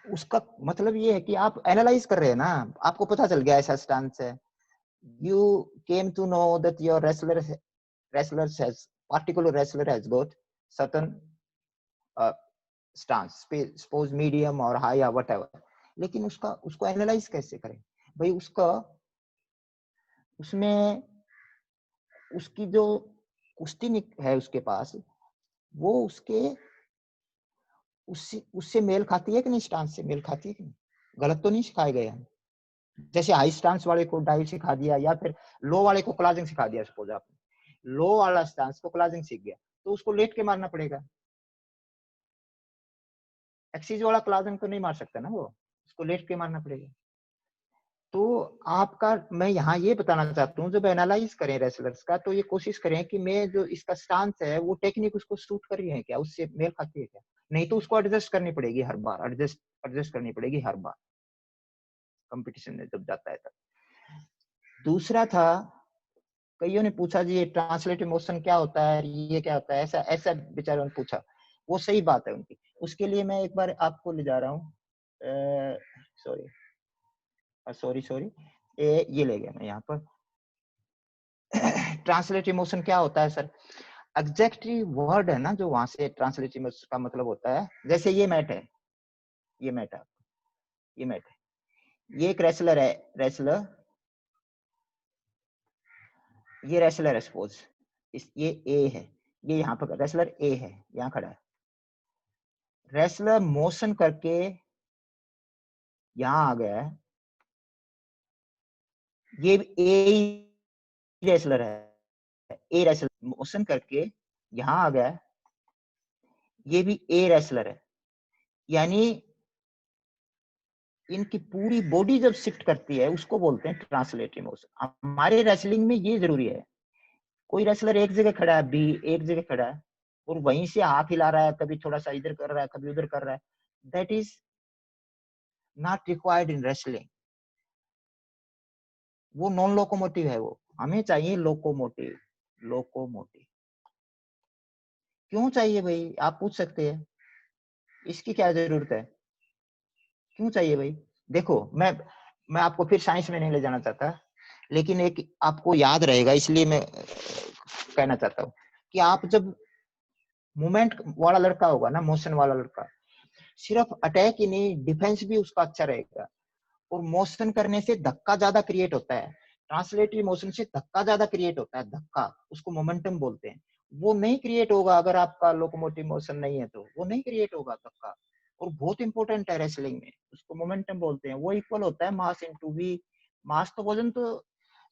उसका मतलब ये है कि आप एनालाइज कर रहे हैं ना, आपको पता चल गया ऐसा स्टांस है। You came to know that your particular wrestler has got certain stance, suppose medium or high or whatever. लेकिन उसको एनालाइज कैसे करें भाई? उसमें उसकी जो कुश्ती है उसके पास, वो उससे मेल खाती है कि नहीं, स्टांस से मेल खाती है कि नहीं? गलत तो नहीं सिखाए गए हम? जैसे हाई स्टांस वाले को डाइव सिखा दिया, या फिर लो वाले को क्लाजिंग सिखा दिया, सपोज आपने लो वाला स्टांस को क्लाजिंग सीख गया, तो उसको लेट के मारना पड़ेगा। एक्सीज वाला क्लाजिंग तो नहीं मार सकता ना वो, उसको लेट के मारना पड़ेगा। तो आपका, मैं यहाँ ये बताना चाहता हूँ, जब एनालाइज करें रेसलर्स का, तो ये कोशिश करें कि मैं जो इसका स्टांस है वो टेक्निक उसको सूट कर रही है क्या, उससे मेल खाती है क्या, नहीं तो उसको एडजस्ट करनी पड़ेगी हर बार, एडजस्ट करनी पड़ेगी हर बार कंपटीशन में जब जाता है तब। दूसरा था, कईयों ने पूछा जी ये ट्रांसलेटिव मोशन क्या होता है, ये क्या होता है, ऐसा बेचारों ने पूछा। वो सही बात है उनकी, उसके लिए मैं एक बार आपको ले जा रहा हूँ, सॉरी ये ले गया मैं यहाँ पर। ट्रांसलेटिव मोशन क्या होता है सर? एग्जैक्टली वर्ड है ना जो वहां से ट्रांसलेटिव मोशन का मतलब होता है। जैसे ये मैट है, ये मैट है, ये एक रेसलर है, ये रेसलर है, सपोज ये ए है, ये यहाँ पर रेसलर ए है, यहाँ खड़ा है। रेसलर मोशन करके यहाँ आ गया है, ये ए रेसलर है, ए रेसलर मोशन करके यहाँ आ गया है, ये भी ए रेसलर है। यानी इनकी पूरी बॉडी जब शिफ्ट करती है उसको बोलते हैं ट्रांसलेटिव मोशन। हमारे रेसलिंग में ये जरूरी है, कोई रेसलर एक जगह खड़ा है, बी एक जगह खड़ा है, और वहीं से हाथ हिला रहा है, कभी थोड़ा सा इधर कर रहा है, कभी उधर कर रहा है, that is not required in wrestling. वो नॉन लोकोमोटिव है। वो हमें चाहिए लोकोमोटिव। क्यों चाहिए भाई, आप पूछ सकते हैं, इसकी क्या जरूरत है, क्यों चाहिए भाई? देखो, मैं आपको फिर साइंस में नहीं ले जाना चाहता, लेकिन एक आपको याद रहेगा, इसलिए मैं कहना चाहता हूँ कि आप जब मूवमेंट वाला लड़का होगा ना, मोशन वाला लड़का, सिर्फ अटैक ही नहीं, डिफेंस भी उसका अच्छा रहेगा। और मोशन करने से धक्का ज्यादा क्रिएट होता है, ट्रांसलेटरी मोशन से धक्का ज्यादा क्रिएट होता है, धक्का, उसको मोमेंटम बोलते हैं। वो नहीं क्रिएट होगा अगर आपका लोकोमोटिव मोशन नहीं है, तो वो नहीं क्रिएट होगा धक्का, और बहुत इंपॉर्टेंट है रेसलिंग में, उसको मोमेंटम बोलते हैं। वो इक्वल होता है मास इनटू वी। मास तो वजन, तो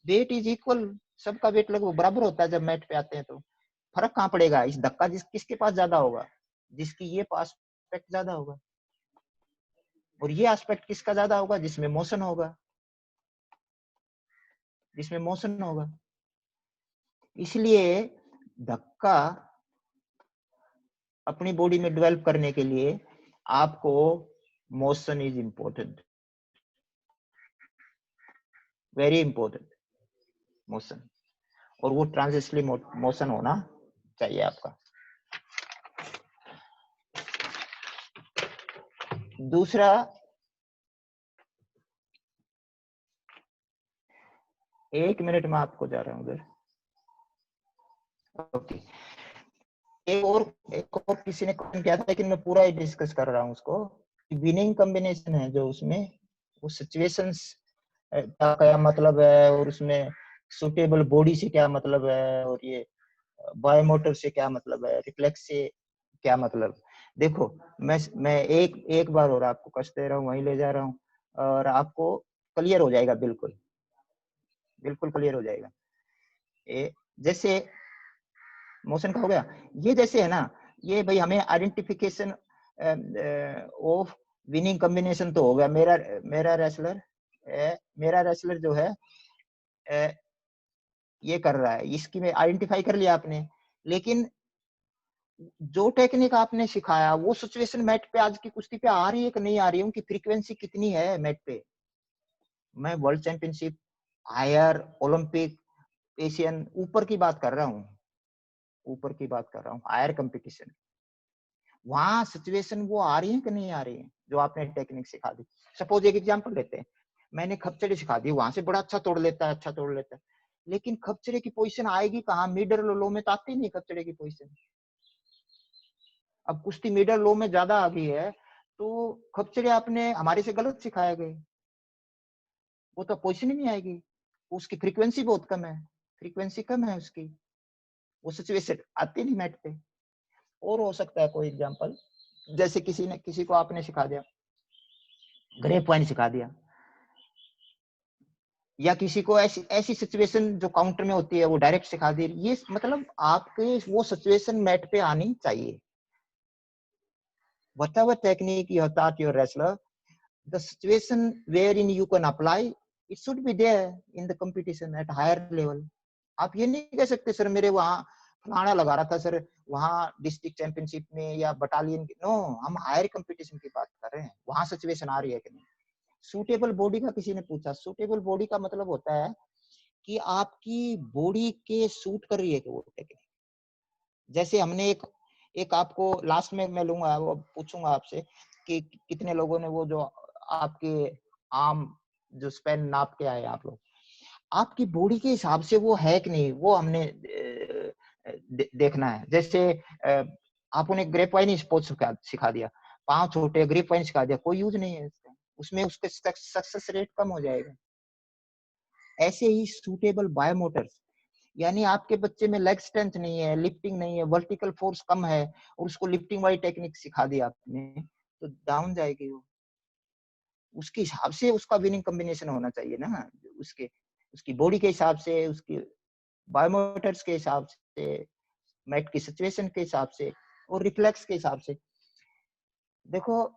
वेट इज इक्वल, सबका वेट लगभग बराबर होता है जब मैट पे आते हैं। तो फर्क कहाँ पड़ेगा, इस धक्का किसके पास ज्यादा होगा, जिसकी ये एस्पेक्ट ज्यादा होगा, और ये एस्पेक्ट किसका ज्यादा होगा, जिसमें मोशन होगा, जिसमें मोशन होगा। इसलिए धक्का अपनी बॉडी में डेवलप करने के लिए आपको motion is important, very important motion, और वो ट्रांजिशनली मोशन होना चाहिए आपका। दूसरा, एक मिनट में आपको जा रहा हूं उधर। ओके, एक और किसी ने कमेंट किया था, लेकिन मैं पूरा ही डिस्कस कर रहा हूं उसको। विनिंग कॉम्बिनेशन है जो उसमें, वो सिचुएशंस का क्या मतलब है, और उसमें सुटेबल बॉडी से क्या मतलब है, और ये बायोमोटर से क्या मतलब है, रिफ्लेक्स से क्या मतलब। देखो, मैं एक बार और आपको कष्ट दे रहा हूँ, वहीं ले जा रहा हूँ, और आपको क्लियर हो जाएगा, बिल्कुल बिल्कुल क्लियर हो जाएगा। जैसे मोशन का हो गया, ये जैसे है ना, ये भाई हमें आइडेंटिफिकेशन ऑफ विनिंग कॉम्बिनेशन तो हो गया। मेरा रेसलर जो है ये कर रहा है, इसकी में आइडेंटिफाई कर लिया आपने, लेकिन जो टेक्निक आपने सिखाया वो सिचुएशन मैट पे आज की कुश्ती पे आ रही है कि नहीं आ रही है, उनकी फ्रीक्वेंसी कितनी है मैट पे। मैं world championship, higher, Olympic, Asian, ऊपर की बात कर रहा हूँ, ऊपर की बात कर रहा हूँ, हायर कंपटीशन, वहां सिचुएशन वो आ रही है कि नहीं आ रही है जो आपने टेक्निक सिखा दी। सपोज एक एग्जांपल लेते हैं, मैंने खपचड़ी सिखा दी, वहां से बड़ा अच्छा तोड़ लेता है, अच्छा तोड़ लेता है, लेकिन खपचड़े की पोजीशन आएगी कहाँ, मिडल लो में तो आती नहीं खपचड़े की पोजीशन। अब कुश्ती मिडल लो में ज्यादा आ गई है, तो खपचड़े आपने हमारे से गलत सिखाए गए, वो तो पोजीशन ही नहीं आएगी, उसकी फ्रीक्वेंसी बहुत कम है, फ्रीक्वेंसी कम है उसकी, वो सिचुएशन आती नहीं मैट पे। और हो सकता है कोई एग्जांपल, जैसे किसी को आपने सिखा दिया, ग्रेप वाइन सिखा दिया, या किसी को ऐसी सिचुएशन जो काउंटर में होती है वो डायरेक्ट सिखा दी, ये मतलब आपके वो सिचुएशन मैट पे आनी चाहिए। Whatever technique you have taught your wrestler, the situation wherein you can apply, it should be there in the competition at higher level. आप ये नहीं कह सकते सर मेरे वहाँ फलाना लगा रहा था सर, वहाँ डिस्ट्रिक्ट चैंपियनशिप में या बटालियन, नो, हम हायर कंपटीशन की बात कर रहे हैं, वहां सिचुएशन आ रही है कि नहीं। सूटेबल बॉडी का किसी ने पूछा, सूटेबल बॉडी का मतलब होता है कि आपकी बॉडी के सूट कर रही है कि वो टेक्निक। जैसे हमने एक आपको लास्ट में मैं लूंगा, वो पूछूंगा आपसे कि कितने लोगों ने वो जो आपके आर्म जो स्पेन नाप के आए आप लोग, आपकी बॉडी के हिसाब से वो है कि नहीं, वो हमने देखना है। जैसे आपने ग्रेप वाइन स्पोर्ट्स सिखा दिया, पांव छोटे ग्रेप वाइन सिखा दिया, कोई यूज नहीं है इसका, उसमें उसके सक्सेस रेट कम हो जाएगा। ऐसे ही सूटेबल बायोमोटर्स, यानी आपके बच्चे में लेग स्ट्रेंथ नहीं है, लिफ्टिंग नहीं है, वर्टिकल फोर्स कम है, और उसको लिफ्टिंग वाली टेक्निक सिखा दी आपने, तो डाउन जाएगी वो। उसके हिसाब से उसका विनिंग कॉम्बिनेशन होना चाहिए ना, उसकी बॉडी के हिसाब से, उसकी बायोमोटर्स के हिसाब से, मैट की सिचुएशन के हिसाब से, और रिफ्लेक्स के हिसाब से। देखो,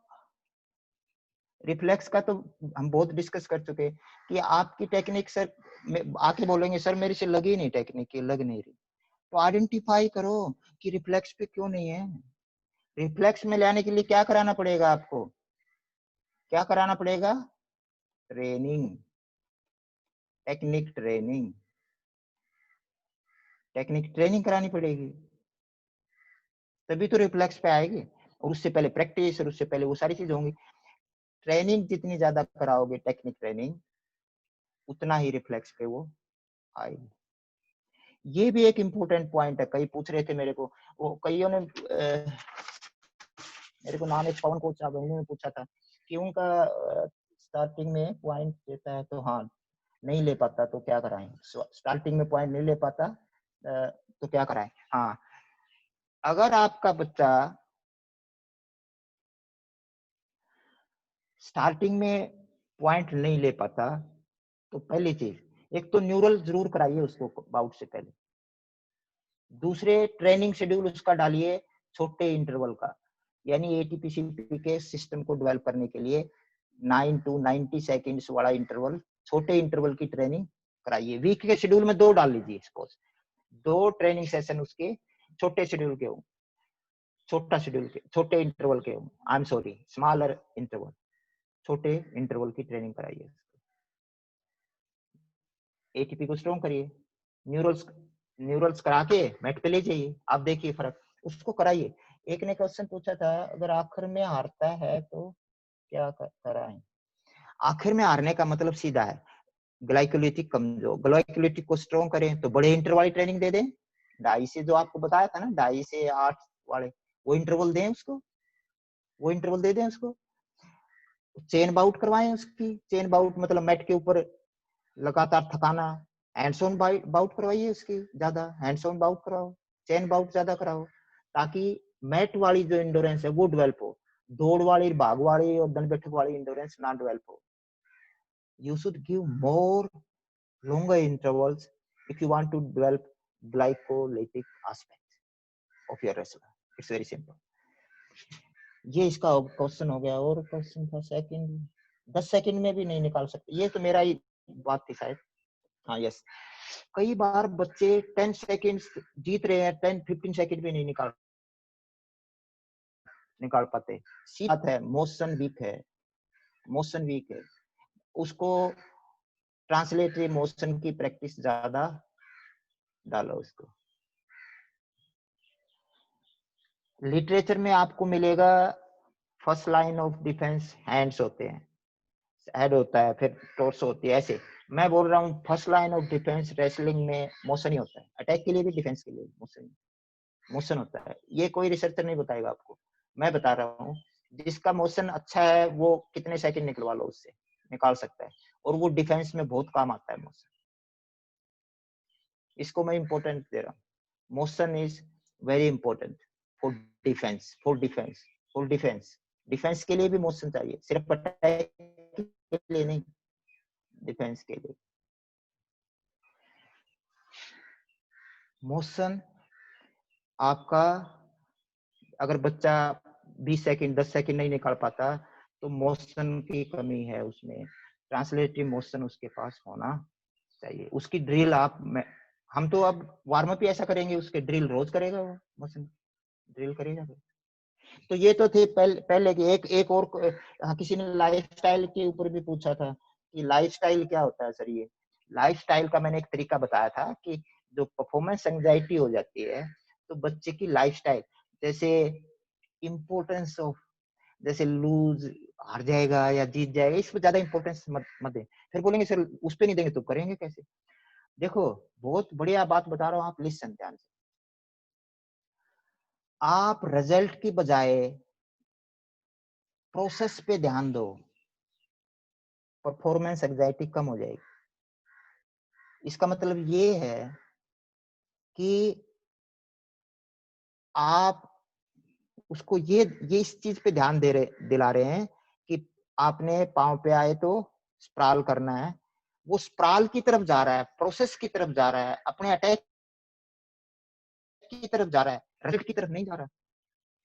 रिफ्लेक्स का तो हम बहुत डिस्कस कर चुके कि आपकी टेक्निक सर, आके बोलेंगे सर मेरे से लगी नहीं टेक्निक, लग नहीं रही, तो आइडेंटिफाई करो कि रिफ्लेक्स पे क्यों नहीं है। रिफ्लेक्स में लाने के लिए क्या कराना पड़ेगा आपको, क्या कराना पड़ेगा, training, technique training, technique training करानी पड़ेगी, तभी तो रिफ्लेक्स पे आएगी। और उससे पहले प्रैक्टिस, और उससे पहले वो सारी चीजें होंगी। ट्रेनिंग जितनी ज्यादा कराओगे, टेक्निक ट्रेनिंग, उतना ही रिफ्लेक्स पे वो आएगी। ये भी एक इम्पोर्टेंट पॉइंट है। कई पूछ रहे थे मेरे को, वो कईयों ने मेरे को नाम, एक पवन कोच साहब, उन्होंने पूछा था कि उनका स्टार्टिंग में पॉइंट देता है, तो हाँ नहीं ले पाता तो क्या कराएं, स्टार्टिंग में पॉइंट नहीं ले पाता तो क्या कराएं। हाँ, अगर आपका बच्चा स्टार्टिंग में पॉइंट नहीं ले पाता तो पहली चीज एक तो न्यूरल जरूर कराइए उसको बाउट से पहले। दूसरे ट्रेनिंग शेड्यूल उसका डालिए छोटे इंटरवल का, यानी एटीपीसीपी के सिस्टम को डेवलप करने के लिए 9 to 90 सेकेंड्स वाला इंटरवल, छोटे इंटरवल की ट्रेनिंग कराइए। वीक के शेड्यूल में 2 डाल लीजिए, सपोज 2 ट्रेनिंग सेशन उसके छोटे शेड्यूल के हो, छोटा शेड्यूल के, छोटे इंटरवल के हो, I am sorry smaller interval, छोटे इंटरवल की ट्रेनिंग कराइए। एटीपी को स्ट्रॉन्ग करिए, न्यूरल्स करा के मैट पे ले जाइए, आप देखिए फर्क, उसको कराइए। एक ने क्वेश्चन पूछा था अगर आखिर में हारता है तो क्या कराएं। आखिर में हारने का मतलब सीधा है, ग्लाइकोलिटिक कमजोर, ग्लाइकोलिटिक को स्ट्रॉन्ग करें तो बड़े इंटरवल वाली ट्रेनिंग दे दें, 2.5 से जो आपको बताया था ना 2.5 से 8 वाले, वो इंटरवल दें उसको, वो इंटरवल दे दें उसको। चेन बाउट करवाएं उसकी, चेन बाउट मतलब मैट के ऊपर लगातार थकाना, हैंड्स ऑन बाउट करवाइए उसकी, ज्यादा हैंड्स ऑन बाउट कराओ, चेन बाउट ज्यादा कराओ, ताकि मैट वाली जो इंडोरेंस है वो डेवलप हो, दौड़ वाली, भाग वाली और दंड बैठक वाली इंडोरेंस ना डेवलप हो। You should give more longer intervals if you want to develop glycolytic aspect of your wrestler. It's very simple. ये इसका क्वेश्चन हो गया। और क्वेश्चन था सेकंड, 10 सेकंड में भी नहीं निकाल सकते, ये तो मेरा ही बात थी शायद। हाँ यस, कई बार बच्चे 10 सेकंड्स जीत रहे हैं, 10-15 सेकंड भी नहीं निकाल पाते। सी बात है, मोशन वीक है, मोशन वीक है, उसको ट्रांसलेटरी मोशन की प्रैक्टिस ज्यादा डालो उसको। लिटरेचर में आपको मिलेगा first line of defence hands होते हैं, हेड होता है, फिर टॉर्सो होती है, ऐसे मैं बोल रहा हूँ first line of defence wrestling में मोशन ही होता है, अटैक के लिए भी डिफेंस के लिए मोशन होता है। ये कोई रिसर्चर नहीं बताएगा आपको, मैं बता रहा हूँ। जिसका मोशन अच्छा है वो कितने सेकंड निकलवा लो उससे निकाल सकता है, और वो डिफेंस में बहुत काम आता है मोशन। इसको मैं इंपॉर्टेंट दे रहा हूँ, motion is very important for defence, defence के लिए भी मोशन चाहिए, सिर्फ अटैक के लिए नहीं, डिफेंस के लिए मोशन। आपका अगर बच्चा 20 सेकंड 10 सेकंड नहीं निकाल पाता तो मोशन की कमी है उसमें, ट्रांसलेटरी मोशन उसके पास होना चाहिए। उसकी ड्रिल हम तो अब वार्म अप ही ऐसा करेंगे, उसके ड्रिल रोज करेगा, वो मोशन ड्रिल करेगा। तो ये तो थे पहले की। एक और किसी ने लाइफस्टाइल के ऊपर भी पूछा था कि लाइफस्टाइल क्या होता है सर। ये लाइफस्टाइल का मैंने एक तरीका बताया था कि जो परफॉर्मेंस एंजाइटी हो जाती है तो बच्चे की लाइफस्टाइल, जैसे इम्पोर्टेंस ऑफ, जैसे लूज हार जाएगा या जीत जाएगा, इस पर ज्यादा इंपॉर्टेंस मत दें। फिर बोलेंगे सर उस पे नहीं देंगे तो करेंगे कैसे। देखो बहुत बढ़िया बात बता रहा हूँ, आप लिसन ध्यान से। आप रिजल्ट की बजाय प्रोसेस पे ध्यान दो, परफॉर्मेंस एंजाइटी कम हो जाएगी। इसका मतलब ये है कि आप उसको ये इस चीज पे ध्यान दिला रहे हैं कि आपने पांव पे आए तो स्प्राल करना है, वो स्प्राल की तरफ जा रहा है, प्रोसेस की तरफ जा रहा है, अपने अटैक की तरफ जा रहा है, रिजल्ट की तरफ नहीं जा रहा।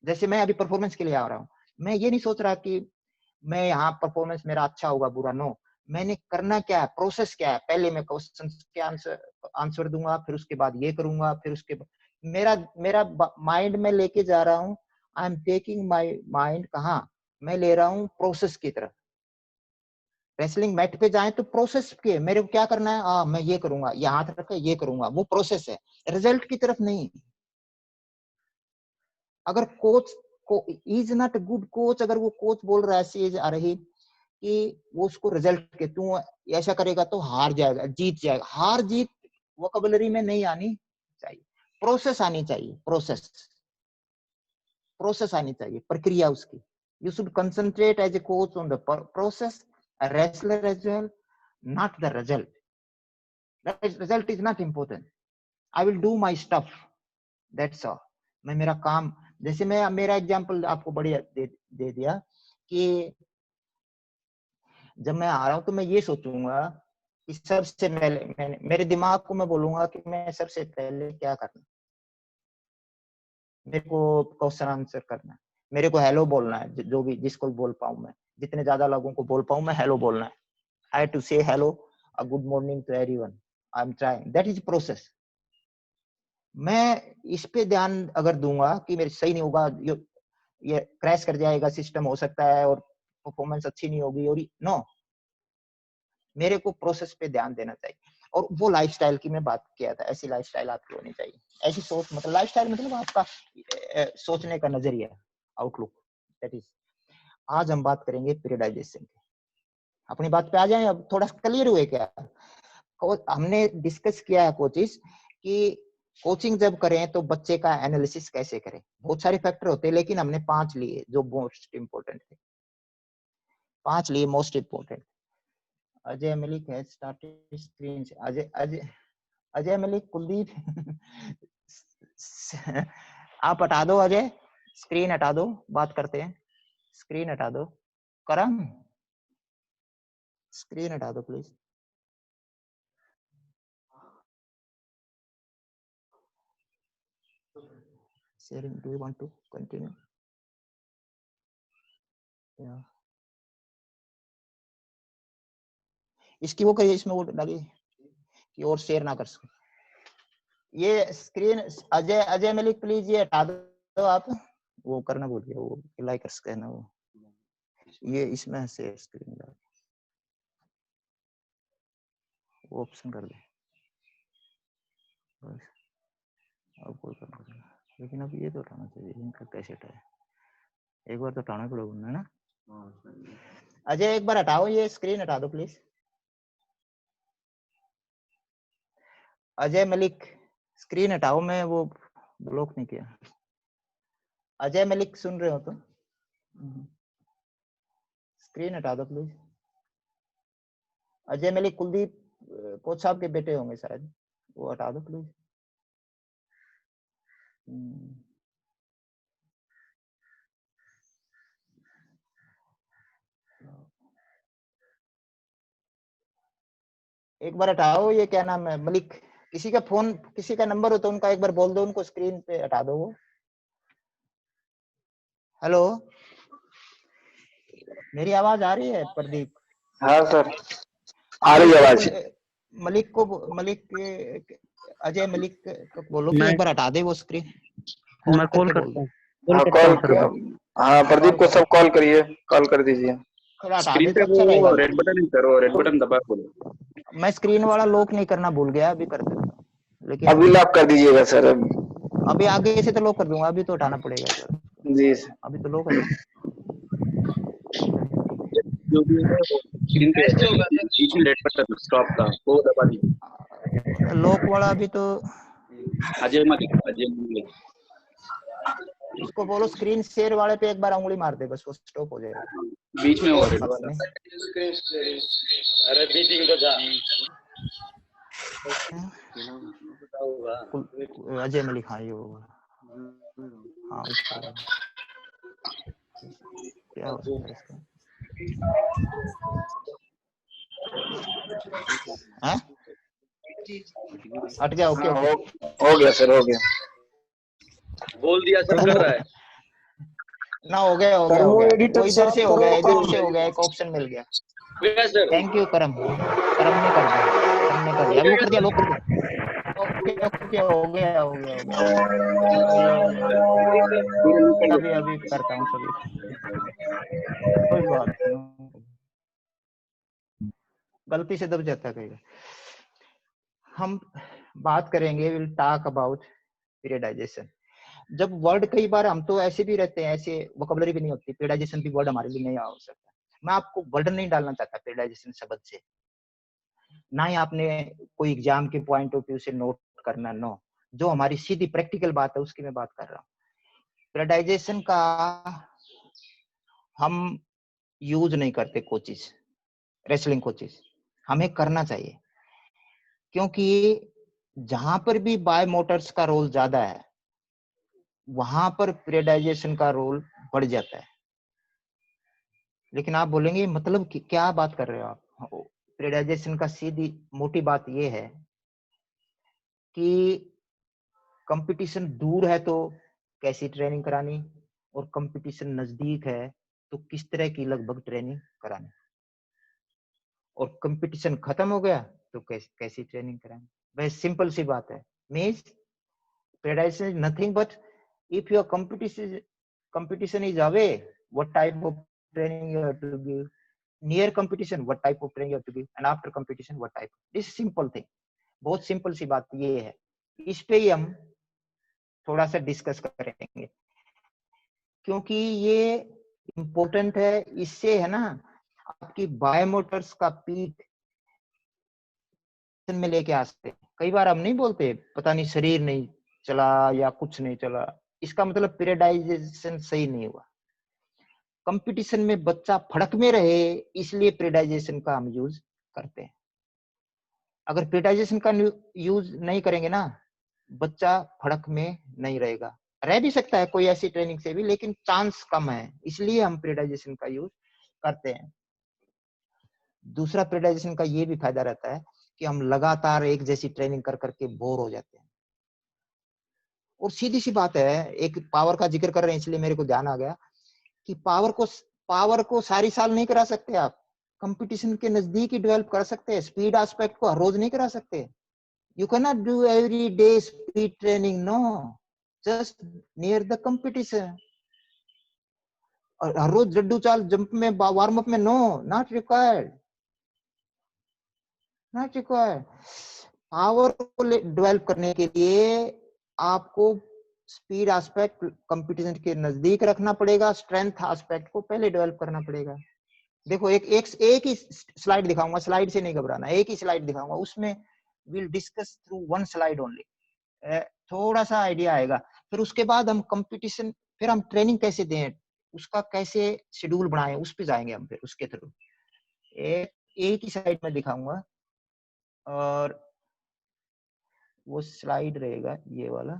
जैसे मैं अभी परफॉर्मेंस के लिए आ रहा हूँ, मैं ये नहीं सोच रहा कि मैं यहाँ परफॉर्मेंस मेरा अच्छा होगा बुरा, नो, मैंने करना क्या है, प्रोसेस क्या है। पहले मैं क्वेश्चन के आंसर दूंगा, फिर उसके बाद ये करूंगा, फिर उसके बाद मेरा माइंड में लेके जा रहा हूँ। I am taking my mind कहाँ, मैं ले रहा हूँ प्रोसेस की तरफ। रेसलिंग मैट पे जाए तो प्रोसेस के मेरे को क्या करना है, मैं ये करूंगा, ये हाथ रखा ये करूंगा, वो प्रोसेस है, रिजल्ट की तरफ नहीं। अगर कोच को is not a good coach, अगर वो कोच बोल रहा है सीज आ रही कि वो उसको रिजल्ट के तू ऐसा करेगा तो हार जाएगा जीत जाएगा, हार जीत वोकैबुलरी में नहीं आनी चाहिए, प्रोसेस आनी चाहिए, प्रोसेस आनी चाहिए, प्रक्रिया उसकी। You should concentrate as a coach on the process, a wrestler as well, not the result. result is not important. I will do my stuff. That's all. मैं मेरा काम, जैसे मैं मेरा एग्जांपल आपको बढ़िया दे दिया कि जब मैं आ रहा हूं तो मैं ये सोचूंगा कि सबसे पहले मेरे दिमाग को मैं बोलूंगा कि मैं सबसे पहले क्या करना, मेरे को क्वेश्चन आंसर करना है, मेरे को हेलो बोलना है, जो भी जिसको बोल पाऊं मैं, जितने ज्यादा लोगों को बोल पाऊं मैं हेलो बोलना है. I have to say hello, a good morning to everyone. I'm trying. That is process. मैं इस पे ध्यान अगर दूंगा कि मेरे सही नहीं होगा, ये क्रैश कर जाएगा सिस्टम, हो सकता है, और परफॉर्मेंस अच्छी नहीं होगी, और नो, मेरे को प्रोसेस पे ध्यान देना चाहिए. और वो लाइफस्टाइल की मैं बात किया था, ऐसी लाइफस्टाइल आपकी होनी चाहिए. ऐसी सोच, मतलब लाइफस्टाइल मतलब आपका सोचने का नजरिया, आउटलुक. That is. आज हम बात करेंगे पीरियडाइजेशन की. अपनी बात पे आ जाएं. अब थोड़ा क्लियर हुए क्या? हमने डिस्कस किया है कोचिस कि कोचिंग जब करें तो बच्चे का एनालिसिस कैसे करें. बहुत सारे फैक्टर होते हैं, लेकिन हमने 5 लिए जो मोस्ट इंपोर्टेंट थे. 5 लिए मोस्ट इंपोर्टेंट. अजय मलिक है स्टार्टेड स्क्रीन. अजय मलिक, कुलदीप आप हटा दो. अजय स्क्रीन हटा दो, बात करते हैं. स्क्रीन हटा दो. करम स्क्रीन हटा दो please. Sharing, do you want to continue? Yeah. इसकी वो करिए, इसमें वो डालिए कि और शेयर ना कर सके. ये स्क्रीन अजय मलिक प्लीज ये हटा दो. आप वो करना भूल गया, वो लाइक कर सकते हैं ना, वो ये इसमें शेयर स्क्रीन डाल, वो ऑप्शन कर दे बस. अब कोई करना पड़ेगा, लेकिन अब ये तो उठाना चाहिए. इनका कैसे हटाए, एक बार तो हटाना पड़ेगा ना. अजय एक बार हटाओ, ये स्क्रीन हटा दो प्लीज. अजय मलिक स्क्रीन हटाओ. मैं वो ब्लॉक नहीं किया. अजय मलिक सुन रहे हो तो स्क्रीन हटा दो प्लीज. अजय मलिक कुलदीप कोच साहब के बेटे होंगे शायद, वो हटा दो प्लीज. एक बार हटाओ. ये क्या नाम है, मलिक, किसी का फोन, किसी का नंबर हो तो उनका एक बार बोल दो, उनको स्क्रीन पे हटा दो. वो हेलो, मेरी आवाज आ रही है प्रदीप?
हाँ सर, आ रही है आवाज.
अजय मलिक को बोलो कि एक बार हटा दे वो स्क्रीन.
मैं कॉल करता हूँ.
हाँ प्रदीप को सब कॉल करिए, कॉल कर दीजिए.
स्क्रीन पे वो रेड बटन नहीं करो, रेड बटन दबा बोलो.
मैं स्क्रीन वाला लॉक नहीं करना भूल गया, अभी कर देता हूँ. लेकिन
अभी लॉक कर दीजिएगा सर.
अभी आगे से तो लॉक कर दूंगा, अभी तो उठाना पड़ेगा सर.
जी सर.
अभी तो लॉक है.
जो भी है स्क्रीन पे बीच में रेड बटन स्टॉप का वो दबा दीजिए.
लॉक वाला अभी तो
अजय मलिक
उसको बोलो स्क्रीन शेयर वाले पे एक बार उंगली मार दे, बस वो स्टॉप हो जाएगा.
बीच में वो रेड वाला.
अरे मीटिंग तो जा.
अजय मलिक, हाँ ये होगा. हाँ क्या हो सकता है इसका? हट गया. ओके
हो गया सर, हो गया.
बोल दिया सर, कर रहा है
ना. हो गया. वो इधर से हो गया, एक ऑप्शन मिल गया. थैंक यू करम ने कर दिया. लोक कर दिया. ओके हो गया. अभी करता हूँ सभी. कोई बात नहीं, गलती से दब जाता है. हम बात करेंगे, विल टॉक अबाउट पीरियडाइजेशन. जब वर्ड कई बार हम तो ऐसे भी रहते हैं, ऐसे वोकैबुलरी भी नहीं होती, पीरियडाइजेशन भी वर्ड हमारे लिए नहीं आ सकता. मैं आपको वर्ड नहीं डालना चाहता पीरियडाइजेशन शब्द से, ना ही आपने कोई एग्जाम के पॉइंट ऑफ व्यू से नोट करना. नो, जो हमारी सीधी प्रैक्टिकल बात है उसकी मैं बात कर रहा हूँ. पीरियडाइजेशन का हम यूज नहीं करते कोचिज, रेसलिंग कोचिज. हमें करना चाहिए. क्योंकि जहां पर भी बायोमोटर्स का रोल ज्यादा है वहां पर पीरियडाइजेशन का रोल बढ़ जाता है। लेकिन आप बोलेंगे मतलब कि क्या बात कर रहे हो आप? पीरियडाइजेशन का सीधी मोटी बात यह है कि कंपटीशन दूर है तो कैसी ट्रेनिंग करानी, और कंपटीशन नजदीक है तो किस तरह की लगभग ट्रेनिंग करानी, और कंपटीशन खत्म हो गया तो कैसी ट्रेनिंग करानी। वह सिंपल सी बात है। Means periodisation is nothing but if your competition is away, what type of training you have to give, near competition what type of training you have to give, and after competition what type. This simple thing, बहुत सिंपल सी बात ये है। इस पे ही हम थोड़ा सा डिस्कस करेंगे क्योंकि ये इम्पोर्टेंट है। इससे है ना आपकी बायोमोटर्स का पीक में लेके आ सकते। कई बार हम नहीं बोलते पता नहीं शरीर नहीं चला या कुछ नहीं चला, इसका मतलब पीरियडाइजेशन सही नहीं हुआ। कंपटीशन में बच्चा फड़क में रहे इसलिए पीरियडाइजेशन का हम यूज करते हैं। अगर पीरियडाइजेशन का यूज नहीं करेंगे ना बच्चा फड़क में नहीं रहेगा। रह भी सकता है कोई ऐसी ट्रेनिंग से भी, लेकिन चांस कम है, इसलिए हम पीरियडाइजेशन का यूज करते हैं। दूसरा पीरियडाइजेशन का ये भी फायदा रहता है कि हम लगातार एक जैसी ट्रेनिंग कर करके बोर हो जाते हैं। और सीधी सी बात है, एक पावर का जिक्र कर रहे हैं इसलिए मेरे को ध्यान आ गया कि पावर को सारी साल नहीं करा सकते आप, कंपटीशन के नजदीक ही डेवलप कर सकते हैं। स्पीड एस्पेक्ट को हर रोज नहीं करा सकते। You can not do every day speed training, no, just near the competition. और हर रोज लड्डू चाल जंप में वार्म अप में, no, not required, not required. Power को डेवलप करने के लिए आपको स्पीड एस्पेक्ट कंपटीशन के नजदीक रखना पड़ेगा, स्ट्रेंथ एस्पेक्ट को पहले डेवलप करना पड़ेगा। देखो एक ही स्लाइड दिखाऊंगा, स्लाइड से नहीं घबराना, एक ही स्लाइड दिखाऊंगा, उसमें will discuss through one slide only, थोड़ा सा आइडिया आएगा। फिर उसके बाद हम कंपटीशन, फिर हम ट्रेनिंग कैसे दें, उसका कैसे शेड्यूल बनाएं, उस पे जाएंगे हम फिर उसके थ्रू। एक ही स्लाइड में दिखाऊंगा और वो स्लाइड रहेगा ये वाला।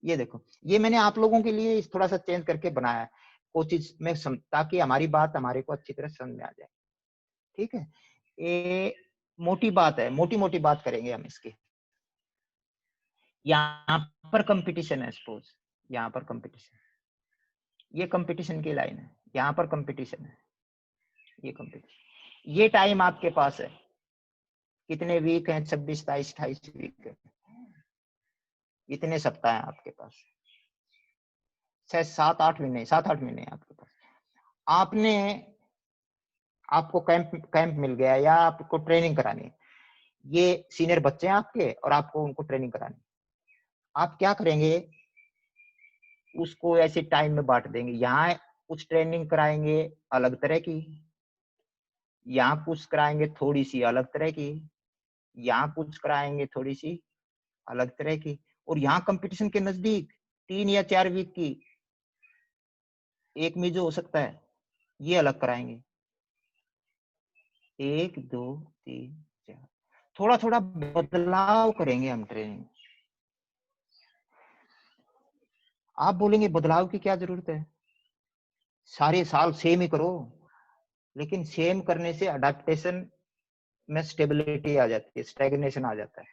ये देखो, ये मैंने आप लोगों के लिए थोड़ा सा चेंज करके बनाया है कोशिश में, ताकि हमारी बात हमारे को अच्छी तरह समझ में आ जाए। ठीक है, ये मोटी बात है, मोटी मोटी बात करेंगे हम इसकी। यहाँ पर कंपटीशन है, सपोज यहाँ पर कंपटीशन, ये कंपटीशन की लाइन है, यहाँ पर कंपटीशन है, ये कंपटीशन। ये टाइम आपके पास है, कितने वीक हैं? 26, 27, 28 वीक है, इतने सप्ताह हैं आपके पास, शायद 7-8 महीने, 7-8 महीने आपके पास। आपको कैंप मिल गया या आपको ट्रेनिंग करानी, ये सीनियर बच्चे हैं आपके और आपको उनको ट्रेनिंग करानी। आप क्या करेंगे, उसको ऐसे टाइम में बांट देंगे। यहाँ कुछ ट्रेनिंग कराएंगे अलग तरह की, यहाँ कुछ कराएंगे थोड़ी सी अलग तरह की, यहाँ कुछ कराएंगे थोड़ी सी अलग तरह की, और यहाँ कंपटीशन के नजदीक 3 या 4 वीक की एक में जो हो सकता है ये अलग कराएंगे। 1, 2, 3, 4, थोड़ा थोड़ा बदलाव करेंगे हम ट्रेनिंग। आप बोलेंगे बदलाव की क्या जरूरत है, सारे साल सेम ही करो। लेकिन सेम करने से अडेप्टेशन में स्टेबिलिटी आ जाती है, स्टैग्नेशन आ जाता है,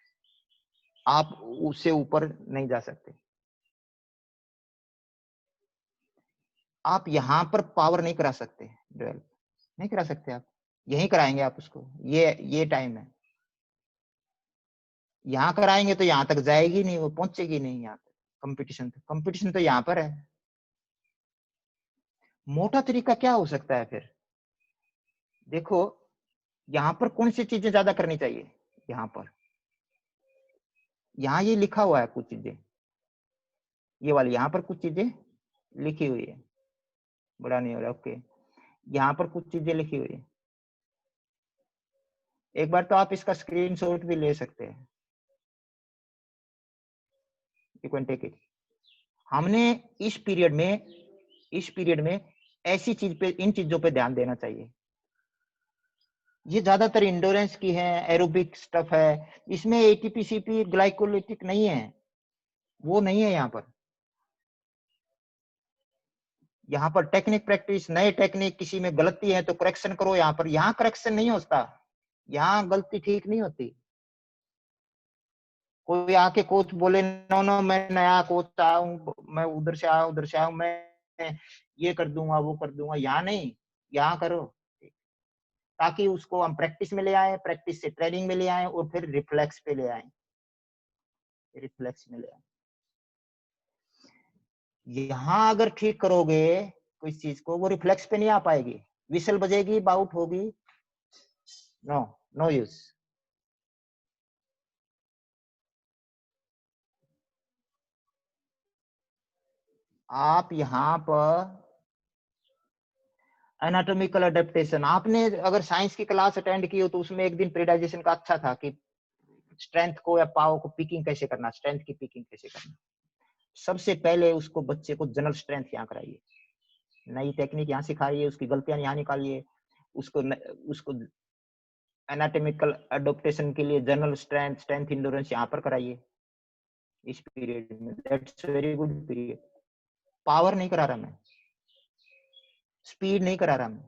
आप उससे ऊपर नहीं जा सकते। आप यहाँ पर पावर नहीं करा सकते, डेवलप नहीं करा सकते, आप यहीं कराएंगे आप उसको। ये टाइम है, यहाँ कराएंगे तो यहाँ तक जाएगी नहीं, वो पहुंचेगी नहीं यहाँ तक। कंपटीशन तो यहाँ पर है। मोटा तरीका क्या हो सकता है फिर? देखो यहाँ पर कौन सी चीजें ज्यादा करनी चाहिए, यहाँ ये लिखा हुआ है कुछ चीजें, ये वाली यहाँ पर कुछ चीजें लिखी हुई है, बड़ा नहीं हो रहा, ओके। यहाँ पर कुछ चीजें लिखी हुई है, एक बार तो आप इसका स्क्रीनशॉट भी ले सकते हैं, यू कैन टेक इट। हमने इस पीरियड में ऐसी चीज पे, इन चीजों पे ध्यान देना चाहिए। ये ज्यादातर इंडोरेंस की है, एरोबिक स्टफ है, इसमें एटीपी सीपी ग्लाइकोलिटिक नहीं है, वो नहीं है यहाँ पर। यहाँ पर टेक्निक प्रैक्टिस, नए टेक्निक, किसी में गलती है तो करेक्शन करो यहाँ पर। यहाँ करेक्शन नहीं होता, यहाँ गलती ठीक नहीं होती। कोई आके कोच बोले नो नो मैं नया कोच आया हूँ, मैं उधर से आया हूँ, मैं ये कर दूंगा वो कर दूंगा, यहाँ नहीं, यहाँ करो, ताकि उसको हम प्रैक्टिस में ले आए, प्रैक्टिस से ट्रेनिंग में ले आए और फिर रिफ्लेक्स पे ले आए, रिफ्लेक्स में ले आए। यहाँ अगर ठीक करोगे कोई चीज को, वो रिफ्लेक्स पे नहीं आ पाएगी, विसल बजेगी, बाउट होगी, नो नो यूज। आप यहाँ पर एनाटॉमिकल अडेप्टेशन, आपने अगर साइंस की क्लास अटेंड की हो तो उसमें एक दिन पीरियडाइजेशन का अच्छा था कि स्ट्रेंथ को या पावर को पिकिंग कैसे करना, स्ट्रेंथ की पिकिंग कैसे करना। सबसे पहले उसको बच्चे को जनरल स्ट्रेंथ यहाँ कराइए, नई टेक्निक यहाँ सिखाइए, उसकी गलतियां यहाँ निकालिए, उसको एनाटॉमिकल अडोप्टेशन के लिए जनरल स्ट्रेंथ, स्ट्रेंथ इंडोरेंस यहाँ पर कराइए इस पीरियड में। That's very good period. Power नहीं करा रहा मैं, स्पीड नहीं करा रहा मैं,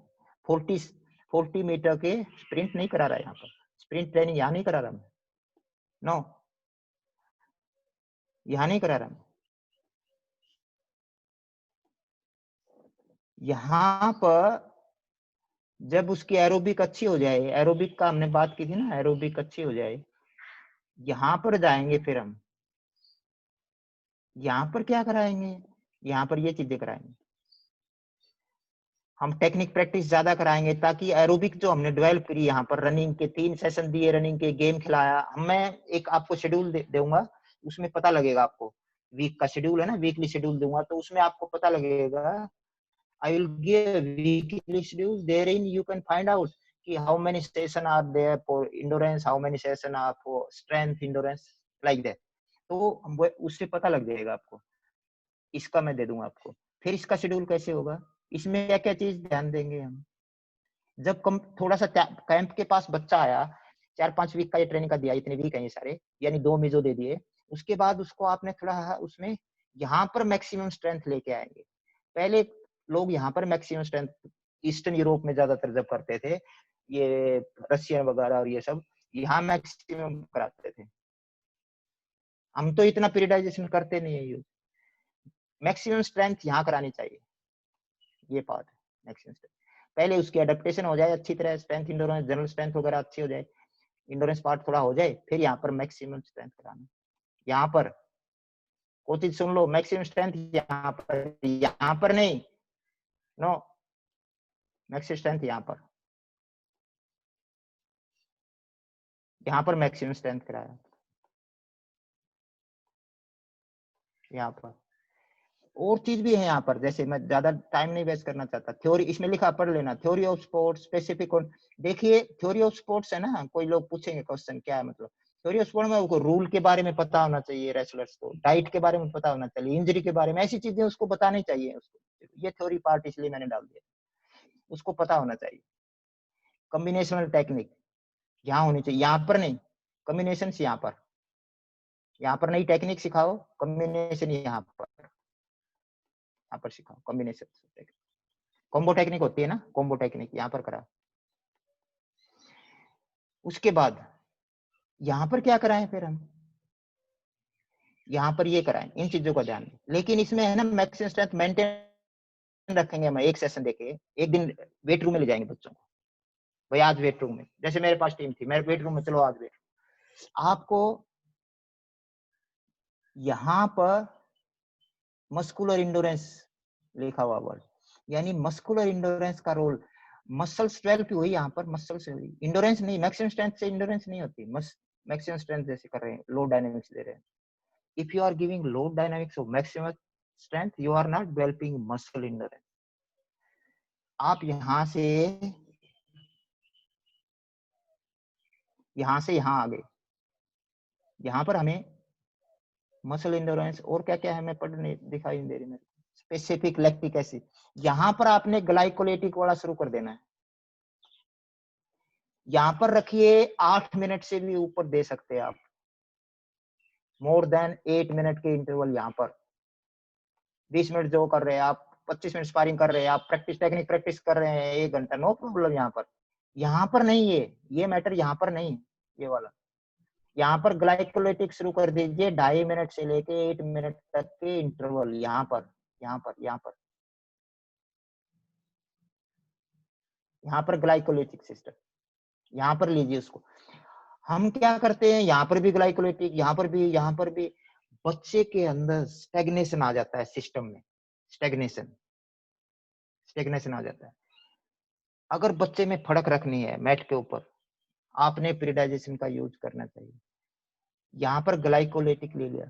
40 मीटर के स्प्रिंट नहीं करा रहा यहाँ पर, स्प्रिंट ट्रेनिंग यहाँ नहीं करा रहा मैं, नो यहाँ नहीं करा रहा मैं। यहाँ पर जब उसकी एरोबिक अच्छी हो जाए, एरोबिक का हमने बात की थी ना, एरोबिक अच्छी हो जाए, यहाँ पर जाएंगे फिर हम यहाँ पर क्या कराएंगे, यहाँ पर ये चीजें कराएंगे, हम टेक्निक प्रैक्टिस ज्यादा कराएंगे ताकि एरोबिक जो हमने डेवलप करी, यहाँ पर रनिंग के 3 सेशन दिए, रनिंग के गेम खिलाया। मैं एक आपको शेड्यूल दूंगा, उसमें पता लगेगा आपको, वीक का शेड्यूल है ना, वीकली शेड्यूल दूंगा तो उसमें आपको पता लगेगा। I will give a weekly schedule, therein you can find out कि how many sessions are there for endurance, how many sessions are for strength endurance, like that। तो उससे पता लग जाएगा आपको, इसका मैं दे दूंगा आपको। फिर इसका शेड्यूल कैसे होगा, इसमें क्या क्या चीज ध्यान देंगे हम। जब थोड़ा सा कैंप के पास बच्चा आया, 4-5 वीक का ये ट्रेनिंग का दिया, इतने वीक हैं ये सारे, यानी 2 मेजो दे दिए, उसके बाद उसको आपने थोड़ा उसमें यहाँ पर मैक्सिमम स्ट्रेंथ लेके आएंगे। पहले लोग यहाँ पर मैक्सिमम स्ट्रेंथ ईस्टर्न यूरोप में ज्यादातर जब करते थे, ये रशियन वगैरह और ये सब, यहाँ मैक्सिमम कराते थे। हम तो इतना पीरियडाइजेशन करते नहीं है यूज, मैक्सिमम स्ट्रेंथ यहाँ करानी चाहिए, ये बात है। मैक्सिमम स्ट्रेंथ पहले उसकी एडेप्टेशन हो जाए अच्छी तरह, स्ट्रेंथ इंडोरेंस जनरल स्ट्रेंथ वगैरह अच्छी हो जाए, इंडोरेंस पार्ट थोड़ा हो जाए, फिर यहाँ पर मैक्सिमम स्ट्रेंथ कराना। यहाँ पर कोई चीज सुन लो, मैक्सिमम स्ट्रेंथ यहाँ पर नहीं, नो, मैक्सिमम स्ट्रेंथ यहाँ पर मैक्सिमम स्ट्रेंथ कराया यहाँ पर। और चीज भी है यहाँ पर, जैसे मैं ज्यादा टाइम नहीं वेस्ट करना चाहता, थ्योरी इसमें लिखा पढ़ लेना, थ्योरी ऑफ स्पोर्ट्स स्पेसिफिक। देखिए थ्योरी ऑफ स्पोर्ट्स है ना, कोई लोग पूछेंगे क्वेश्चन क्या है मतलब, थ्योरी ऑफ स्पोर्ट्स में उसको रूल के बारे में पता होना चाहिए, रेसलर्स को डाइट के बारे में पता होना चाहिए, इंजरी के बारे में, ऐसी चीजें उसको बतानी चाहिए उसको। ये थ्योरी पार्ट इसलिए मैंने डाल दिया, उसको पता होना चाहिए। कॉम्बिनेशनल टेक्निक यहाँ होनी चाहिए, यहाँ पर नहीं, कॉम्बिनेशन यहाँ पर नई टेक्निक सिखाओ, कॉम्बिनेशन यहाँ पर सिखाओ, कॉम्बिनेशन कॉम्बो टेक्निक होती है ना, कॉम्बो टेक्निक यहाँ पर करा। उसके बाद यहाँ पर क्या कराएं फिर हम, यहाँ पर ये कराएं, इन चीजों का ध्यान। लेकिन इसमें है ना मैक्सिमम स्ट्रेंथ मेंटेन रखेंगे हम, एक सेशन देके एक दिन वेट रूम में ले जाएंगे बच्चों को, भाई आज वेट रूम में, जैसे मेरे पास टीम थी, मेरे वेट रूम में चलो आज वेट, आपको यहाँ पर मस्कुलर इंडोरेंस लिखा हुआ वर्ड, यानी मस्कुलर इंडोरेंस का रोल, मसल्स डेवलप हुई यहाँ पर, मसल से हुई, इंडोरेंस नहीं, मैक्सिमम स्ट्रेंथ से इंडोरेंस नहीं होती, मैक्सिमम स्ट्रेंथ जैसे कर रहे हैं, लो डायनामिक्स दे रहे हैं। If you are giving low dynamics of maximum strength, you are not developing muscle endurance. आप यहाँ से यहाँ आ गए, यहाँ पर हमें मसल इंडोरेंस और क्या क्या है मैं पढ़ने दिखाई दे रही, मेरे स्पेसिफिक लैक्टिक एसिड, यहाँ पर आपने ग्लाइकोलाइटिक वाला शुरू कर देना है। यहाँ पर रखिए 8 मिनट से भी ऊपर दे सकते हैं आप, मोर देन 8 मिनट के इंटरवल। यहाँ पर 20 मिनट जो कर रहे हैं आप, 25 मिनट स्पारिंग कर रहे हैं आप, प्रैक्टिस टेक्निक प्रैक्टिस कर रहे हैं 1 घंटा, नो प्रॉब्लम। यहाँ पर नहीं, ये मैटर यहाँ पर नहीं, ये वाला। यहाँ पर ग्लाइकोलाइटिक शुरू कर दीजिए 2.5 मिनट से लेके 8 मिनट तक के इंटरवल। यहाँ पर ग्लाइकोलाइटिक सिस्टम, यहाँ पर लीजिए उसको। हम क्या करते हैं, यहाँ पर भी ग्लाइकोलाइटिक, यहाँ पर भी बच्चे के अंदर स्टेग्नेशन आ जाता है, सिस्टम में स्टेग्नेशन आ जाता है। अगर बच्चे में फड़क रखनी है मैट के ऊपर, आपने प्रीडाइजेशन का यूज करना चाहिए। यहाँ पर ग्लाइकोलाइटिक ले लिया,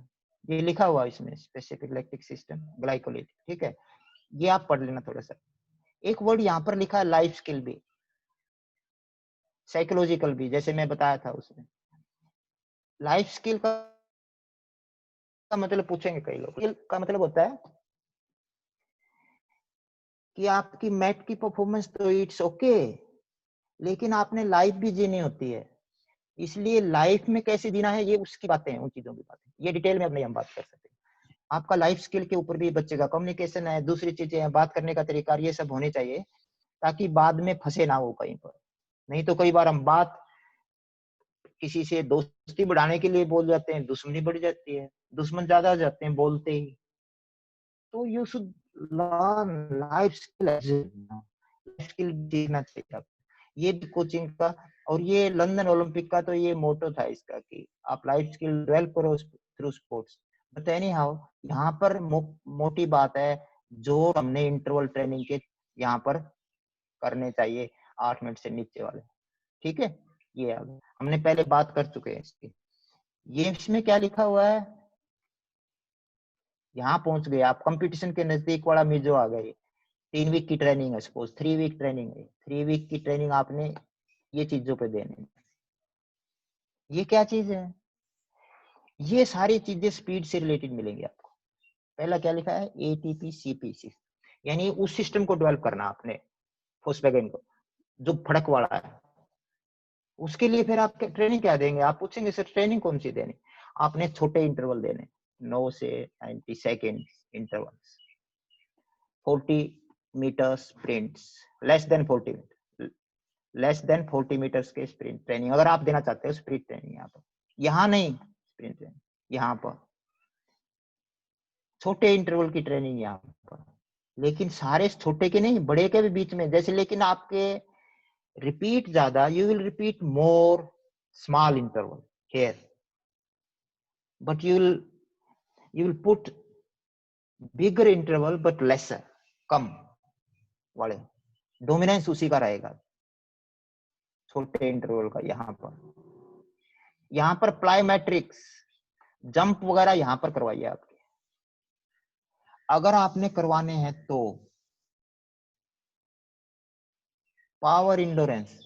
ये लिखा हुआ इसमें स्पेसिफिक लैक्टिक सिस्टम ग्लाइकोलाइटिक, ठीक है, ये आप पढ़ लेना थोड़ा सा। एक वर्ड यहाँ पर लिखा है लाइफ स्किल भी, साइकोलॉजिकल भी, जैसे मैं बताया था उसमें। लाइफ स्किल का मतलब पूछेंगे कई लोग, का मतलब होता है कि आपकी मैट की परफॉर्मेंस तो इट्स ओके, लेकिन आपने लाइफ भी जीनी होती है। इसलिए लाइफ में कैसे जीना है, ये उसकी बातें हैं, उन चीजों की बातें, ये डिटेल में अब नहीं हम बात कर सकते। आपका लाइफ स्किल के ऊपर भी बच्चे का कम्युनिकेशन है, दूसरी चीजें हैं, बात करने का तरीका, ये सब होने चाहिए, ताकि बाद में फंसे ना हो कहीं पर। नहीं तो कई बार हम बात किसी से दोस्ती बढ़ाने के लिए बोल जाते हैं, दुश्मनी बढ़ जाती है, दुश्मन ज्यादा हो जाते हैं बोलते ही। तो you should learn life skill सीखना चाहिए आप। ये भी कोचिंग का, और ये लंदन ओलंपिक का तो ये मोटो था इसका कि आप लाइफ स्किल डेवलप करो through sports. But any how, यहाँ पर मोटी बात है जो हमने इंटरवल ट्रेनिंग के यहाँ पर करने चाहिए 8 मिनट से नीचे वाले, ठीक है। ये हमने पहले बात कर चुके हैं इसकी। ये इसमें क्या लिखा हुआ है, यहाँ पहुंच गए आप, कंपटीशन के नजदीक वाला मिजो आ गए। 3 वीक की ट्रेनिंग है, सपोज 3 वीक ट्रेनिंग है, 3 वीक की ट्रेनिंग आपने ये चीजों पे देनी। ये क्या चीज है, ये सारी चीजें स्पीड से रिलेटेड मिलेंगी आपको। पहला क्या लिखा है, एटीपी सीपी, यानी उस सिस्टम को डेवलप करना आपने, फोक्सवैगन को, जो फड़क वाला है। उसके लिए फिर आप ट्रेनिंग क्या देंगे, आप पूछेंगे सर ट्रेनिंग कौन सी देनी। आपने छोटे इंटरवल देने, 9 से 90 second intervals, 40 metre sprints, less than 40 metres के स्प्रिंट ट्रेनिंग अगर आप देना चाहते हो। स्प्रिंट ट्रेनिंग यहाँ पर, यहाँ नहीं स्प्रिंट ट्रेनिंग, यहाँ पर छोटे इंटरवल की ट्रेनिंग यहाँ पर, लेकिन सारे छोटे के नहीं, बड़े के भी बीच में जैसे। लेकिन आपके रिपीट ज्यादा, you will repeat more small interval here, but you will put bigger interval but lesser, कम वाले, डोमिनेंस उसी का रहेगा छोटे इंटरवल का। यहाँ पर प्लायोमेट्रिक्स, जंप वगैरह यहाँ पर करवाइए आपके, अगर आपने करवाने हैं तो। पावर इंडोरेंस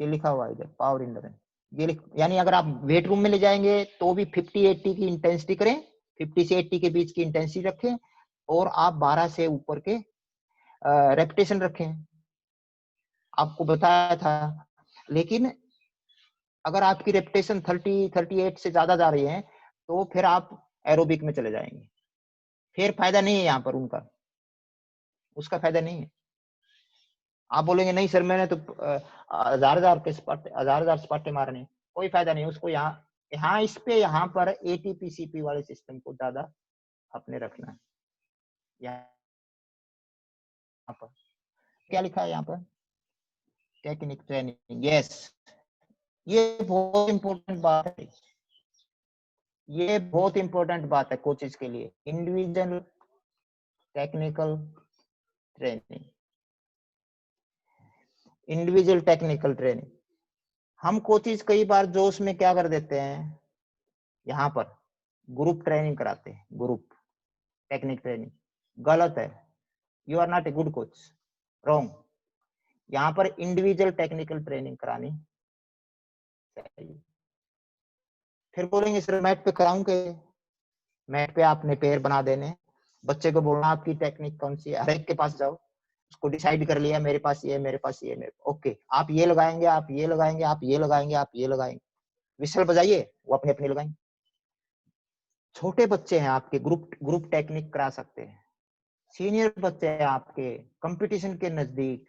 ये लिखा हुआ है इधर, पावर इंडोरेंस ये यानी अगर आप वेट रूम में ले जाएंगे तो भी 50-80 की इंटेंसिटी करें, 50 से 80 के बीच की इंटेंसिटी रखें, और आप 12 से ऊपर के रेपिटेशन रखें, आपको बताया था। लेकिन अगर आपकी रेपिटेशन 38 से ज्यादा जा रही है तो फिर आप एरोबिक में चले जाएंगे, फिर फायदा नहीं है यहाँ पर उनका, उसका फायदा नहीं है। आप बोलेंगे नहीं सर मैंने तो 1000 स्पाटे मारने, कोई फायदा नहीं उसको। यहाँ इस पे यहाँ पर एटीपी सीपी वाले सिस्टम को ज्यादा अपने रखना है। यहाँ पर क्या लिखा है, यहाँ पर टेक्निक ट्रेनिंग, यस, ये बहुत इंपॉर्टेंट बात है, ये बहुत इंपॉर्टेंट बात है कोचेस के लिए। Individual technical training, individual technical training. हम कोचेस कई बार जोश में क्या कर देते हैं, यहाँ पर ग्रुप ट्रेनिंग कराते हैं, ग्रुप टेक्निक ट्रेनिंग, गलत है। You are not a good coach, wrong. यहाँ पर इंडिविजुअल टेक्निकल ट्रेनिंग करानी चाहिए। फिर बोलेंगे सर मैट पे कराऊंगे, मैट पे आपने पैर बना देने, बच्चे को बोलना आपकी टेक्निक कौन सी है, हर एक के पास जाओ, उसको डिसाइड कर लिया मेरे पास ये, मेरे पास ये, ओके आप ये लगाएंगे, आप ये लगाएंगे, आप ये लगाएंगे, आप ये लगाएंगे, विशल बजाइए, वो अपने अपने लगाएंगे। छोटे बच्चे हैं आपके, ग्रुप टेक्निक करा सकते हैं। सीनियर बच्चे हैं आपके, कंपटीशन के नजदीक,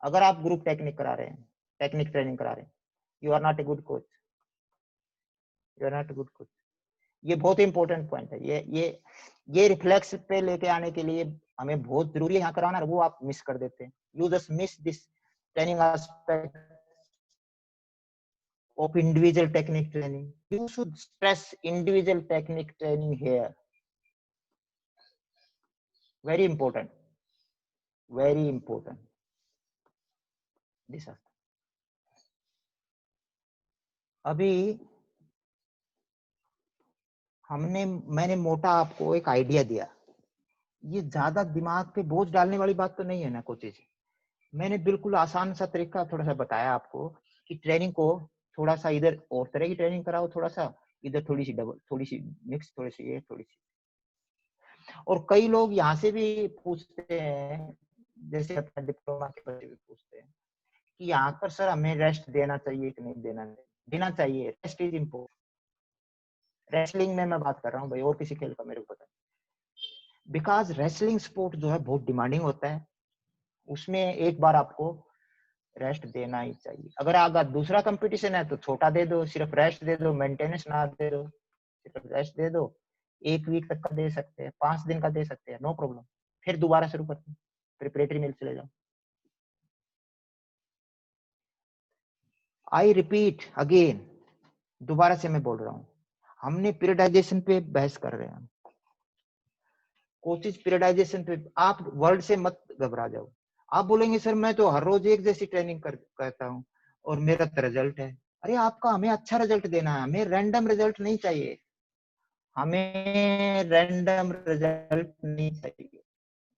अगर आप ग्रुप टेक्निक करा रहे हैं, टेक्निक ट्रेनिंग करा रहे हैं, you are not a good coach, you are not a good coach. ये बहुत इंपॉर्टेंट पॉइंट है। ये रिफ्लेक्स पे लेके आने के लिए हमें बहुत जरूरी है यहाँ कराना, वो आप मिस कर देते हैं। You just miss this training aspect of individual technique training. You should stress individual technique training here. Very important. Very important. This. अभी मैंने मोटा आपको एक आइडिया दिया। ये ज्यादा दिमाग पे बोझ डालने वाली बात तो नहीं है ना कोचेज। मैंने बिल्कुल आसान सा तरीका थोड़ा सा बताया आपको कि ट्रेनिंग को थोड़ा सा इधर और तरह की ट्रेनिंग कराओ, थोड़ा सा इधर थोड़ी सी डबल, थोड़ी सी मिक्स, थोड़ी सी ये, थोड़ी सी। और कई लोग यहाँ से भी पूछते हैं, जैसे अपना डिप्लोमा के बच्चे भी पूछते हैं कि यहाँ पर सर हमें रेस्ट देना चाहिए कि नहीं देना चाहिए। Rest is important. रेसलिंग में मैं बात कर रहा हूँ भाई, और किसी खेल का मेरे को पता नहीं। बिकॉज रेसलिंग स्पोर्ट जो है बहुत डिमांडिंग होता है, उसमें एक बार आपको रेस्ट देना ही चाहिए। अगर अगर दूसरा कंपटीशन है तो छोटा दे दो, सिर्फ रेस्ट दे दो, मेंटेनेंस ना दे दो, सिर्फ रेस्ट दे दो। 1 वीक तक का दे सकते हैं, 5 दिन का दे सकते हैं, नो प्रॉब्लम। फिर दोबारा शुरू करते हैं, प्रिपरेटरी में चले जाओ। आई रिपीट अगेन, दोबारा से मैं बोल रहा हूँ, हमने पीरियडाइजेशन पे बहस कर रहे हैं। कोचेज पीरियडाइजेशन पे आप वर्ड से मत घबरा जाओ। आप बोलेंगे सर मैं तो हर रोज एक जैसी ट्रेनिंग करता हूँ और मेरा तो रिजल्ट है। अरे आपका हमें अच्छा रिजल्ट देना है, हमें रैंडम रिजल्ट नहीं चाहिए, हमें रैंडम रिजल्ट नहीं चाहिए,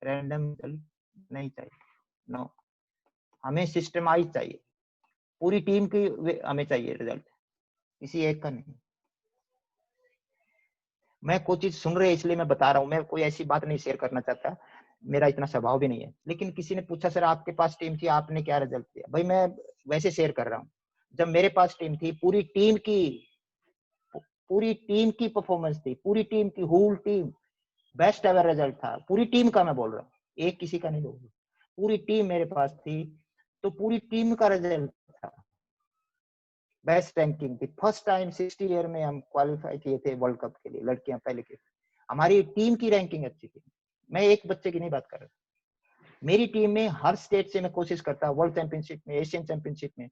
रैंडम रिजल्ट नहीं चाहिए, नो। हमें सिस्टमाइज चाहिए, पूरी टीम की हमें चाहिए रिजल्ट, किसी एक का नहीं। मैं कोचेज सुन रहे इसलिए मैं बता रहा हूँ, मैं कोई ऐसी बात नहीं शेयर करना चाहता, मेरा इतना स्वभाव भी नहीं है। लेकिन किसी ने पूछा सर आपके पास टीम थी, आपने क्या रिजल्ट दिया? भाई मैं वैसे शेयर कर रहा हूँ, जब मेरे पास टीम थी, पूरी टीम की परफॉर्मेंस थी, पूरी टीम की, whole team best ever result था। पूरी टीम का मैं बोल रहा हूँ, एक किसी का नहीं बोल रहा, पूरी टीम मेरे पास थी, तो पूरी टीम का रिजल्ट था, बेस्ट रैंकिंग थी। फर्स्ट टाइम 60 ईयर में हम क्वालिफाई किए थे वर्ल्ड कप के लिए, लड़कियां पहले के। हमारी टीम की रैंकिंग अच्छी थी, मैं एक बच्चे की नहीं बात कर रहा। मेरी टीम में हर स्टेट से मैं कोशिश करता, वर्ल्ड चैंपियनशिप में, एशियन चैंपियनशिप में,